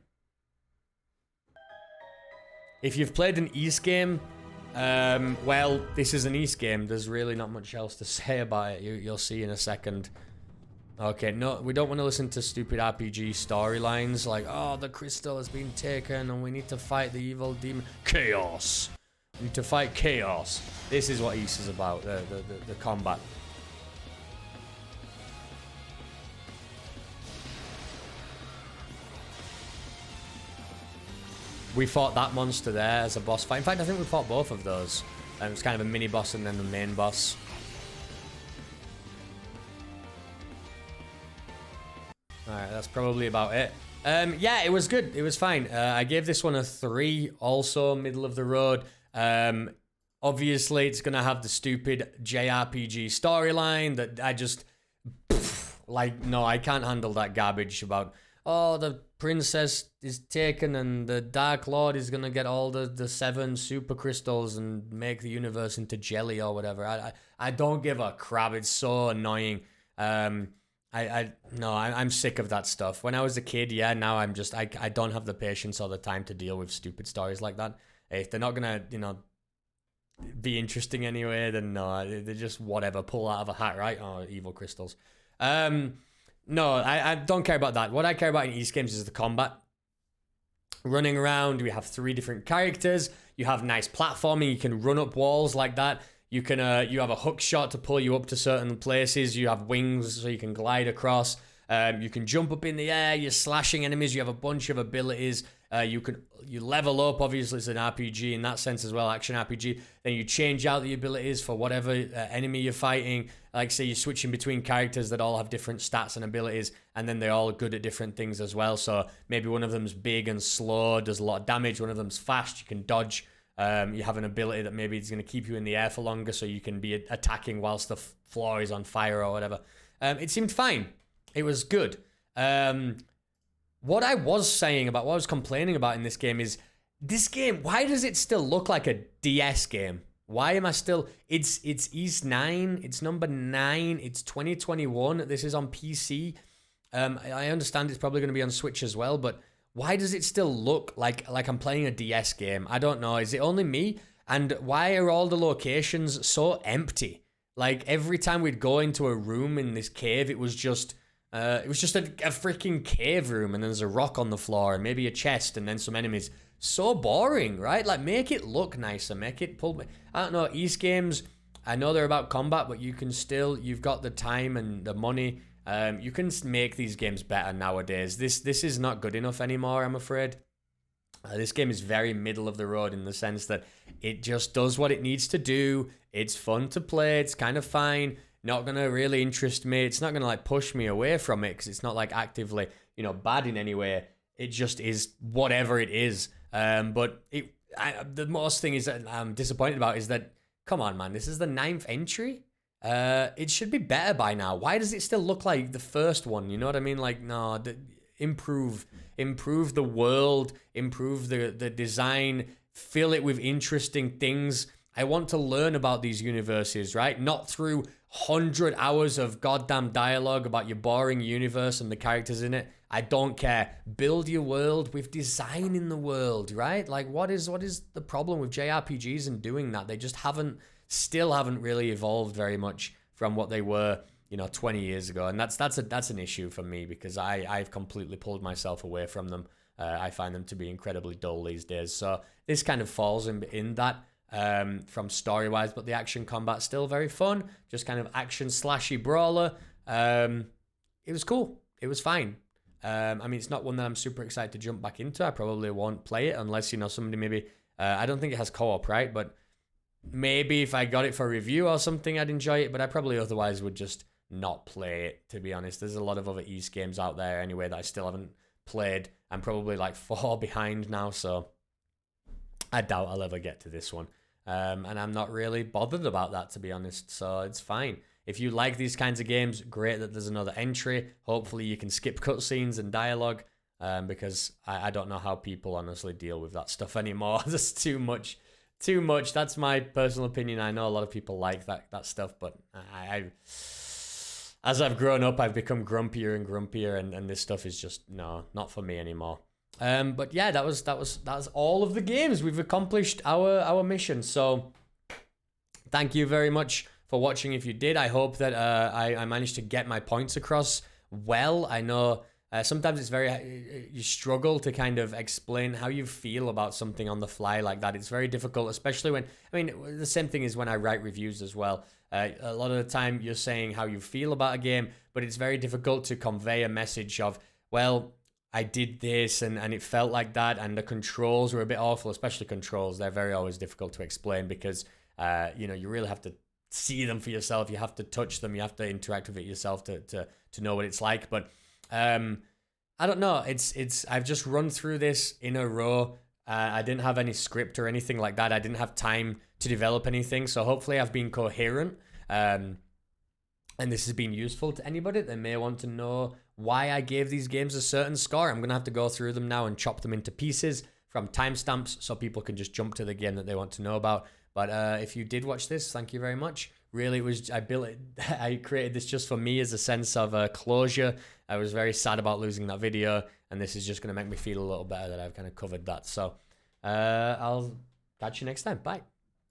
If you've played an East game, well, this is an East game. There's really not much else to say about it. You'll see in a second. Okay, no, we don't want to listen to stupid RPG storylines like, oh, the crystal has been taken and we need to fight the evil demon. Chaos. We need to fight chaos. This is what East is about, the combat. We fought that monster there as a boss fight. In fact, I think we fought both of those. It was kind of a mini boss and then the main boss. Alright, that's probably about it. Yeah, it was good. It was fine. I gave this one a 3, also middle of the road. Obviously, it's going to have the stupid JRPG storyline that I just... like, no, I can't handle that garbage about, oh, the princess is taken and the Dark Lord is going to get all the 7 super crystals and make the universe into jelly or whatever. I don't give a crap. It's so annoying. I'm sick of that stuff. When I was a kid, yeah, now I'm just, I don't have the patience or the time to deal with stupid stories like that. If they're not gonna, you know, be interesting anyway, then no, they're just whatever, pull out of a hat, right? Oh, evil crystals. No, I don't care about that. What I care about in East games is the combat. Running around, we have 3 different characters. You have nice platforming. You can run up walls like that. You can you have a hook shot to pull you up to certain places. You have wings so you can glide across. You can jump up in the air. You're slashing enemies. You have a bunch of abilities. You level up. Obviously, it's an RPG in that sense as well, action RPG. Then you change out the abilities for whatever enemy you're fighting. Like say you're switching between characters that all have different stats and abilities, and then they're all good at different things as well. So maybe one of them's big and slow, does a lot of damage. One of them's fast, you can dodge. You have an ability that maybe it's going to keep you in the air for longer, so you can be attacking whilst the floor is on fire or whatever. It seemed fine. It was good. What I was complaining about in this game is, this game, why does it still look like a DS game? Why am I still... It's East 9, it's number 9, it's 2021, this is on PC. I understand it's probably going to be on Switch as well, but... why does it still look like I'm playing a DS game? I don't know. Is it only me? And why are all the locations so empty? Like every time we'd go into a room in this cave, it was just a freaking cave room, and there's a rock on the floor and maybe a chest and then some enemies. So boring, right? Like make it look nicer, make it pull. I don't know. East games, I know they're about combat, but you've got the time and the money. You can make these games better nowadays. This is not good enough anymore, I'm afraid. This game is very middle of the road in the sense that it just does what it needs to do. It's fun to play. It's kind of fine. Not going to really interest me. It's not going to like push me away from it because it's not like actively, bad in any way. It just is whatever it is. But the most thing is that I'm disappointed about is that, come on, man, this is the 9th entry. it should be better by now. Why does it still look like the first one? You know what I mean? Like, no, improve the world, improve the design, fill it with interesting things. I want to learn about these universes, right? Not through 100 hours of goddamn dialogue about your boring universe and the characters in it. I don't care. Build your world with design in the world, right? Like, what is the problem with JRPGs and doing that? They just still haven't really evolved very much from what they were, 20 years ago. And that's an issue for me, because I've completely pulled myself away from them. I find them to be incredibly dull these days. So this kind of falls in that from story-wise, but the action combat's still very fun. Just kind of action slashy brawler. It was cool. It was fine. I mean, it's not one that I'm super excited to jump back into. I probably won't play it unless, somebody maybe... I don't think it has co-op, right? But maybe if I got it for review or something, I'd enjoy it. But I probably otherwise would just not play it, to be honest. There's a lot of other East games out there anyway that I still haven't played. I'm probably like 4 behind now, so I doubt I'll ever get to this one. And I'm not really bothered about that, to be honest. So it's fine. If you like these kinds of games, great that there's another entry. Hopefully you can skip cutscenes and dialogue, because I don't know how people honestly deal with that stuff anymore. There's too much. That's my personal opinion. I know a lot of people like that stuff, but as I've grown up, I've become grumpier and grumpier, and this stuff is just not for me anymore. But yeah, that was all of the games. We've accomplished our mission. So thank you very much for watching. If you did, I hope that I managed to get my points across well. I know sometimes it's you struggle to kind of explain how you feel about something on the fly like that. It's very difficult, especially when, the same thing is when I write reviews as well. A lot of the time you're saying how you feel about a game, but it's very difficult to convey a message of, well, I did this and it felt like that, and the controls were a bit awful, especially controls. They're very always difficult to explain because, you really have to see them for yourself. You have to touch them. You have to interact with it yourself to know what it's like. But I don't know. I've just run through this in a row. I didn't have any script or anything like that. I didn't have time to develop anything. So hopefully I've been coherent. And this has been useful to anybody that may want to know why I gave these games a certain score. I'm going to have to go through them now and chop them into pieces from timestamps so people can just jump to the game that they want to know about. But if you did watch this, thank you very much. Really, I created this just for me as a sense of closure. I was very sad about losing that video, and this is just going to make me feel a little better that I've kind of covered that. So I'll catch you next time. Bye.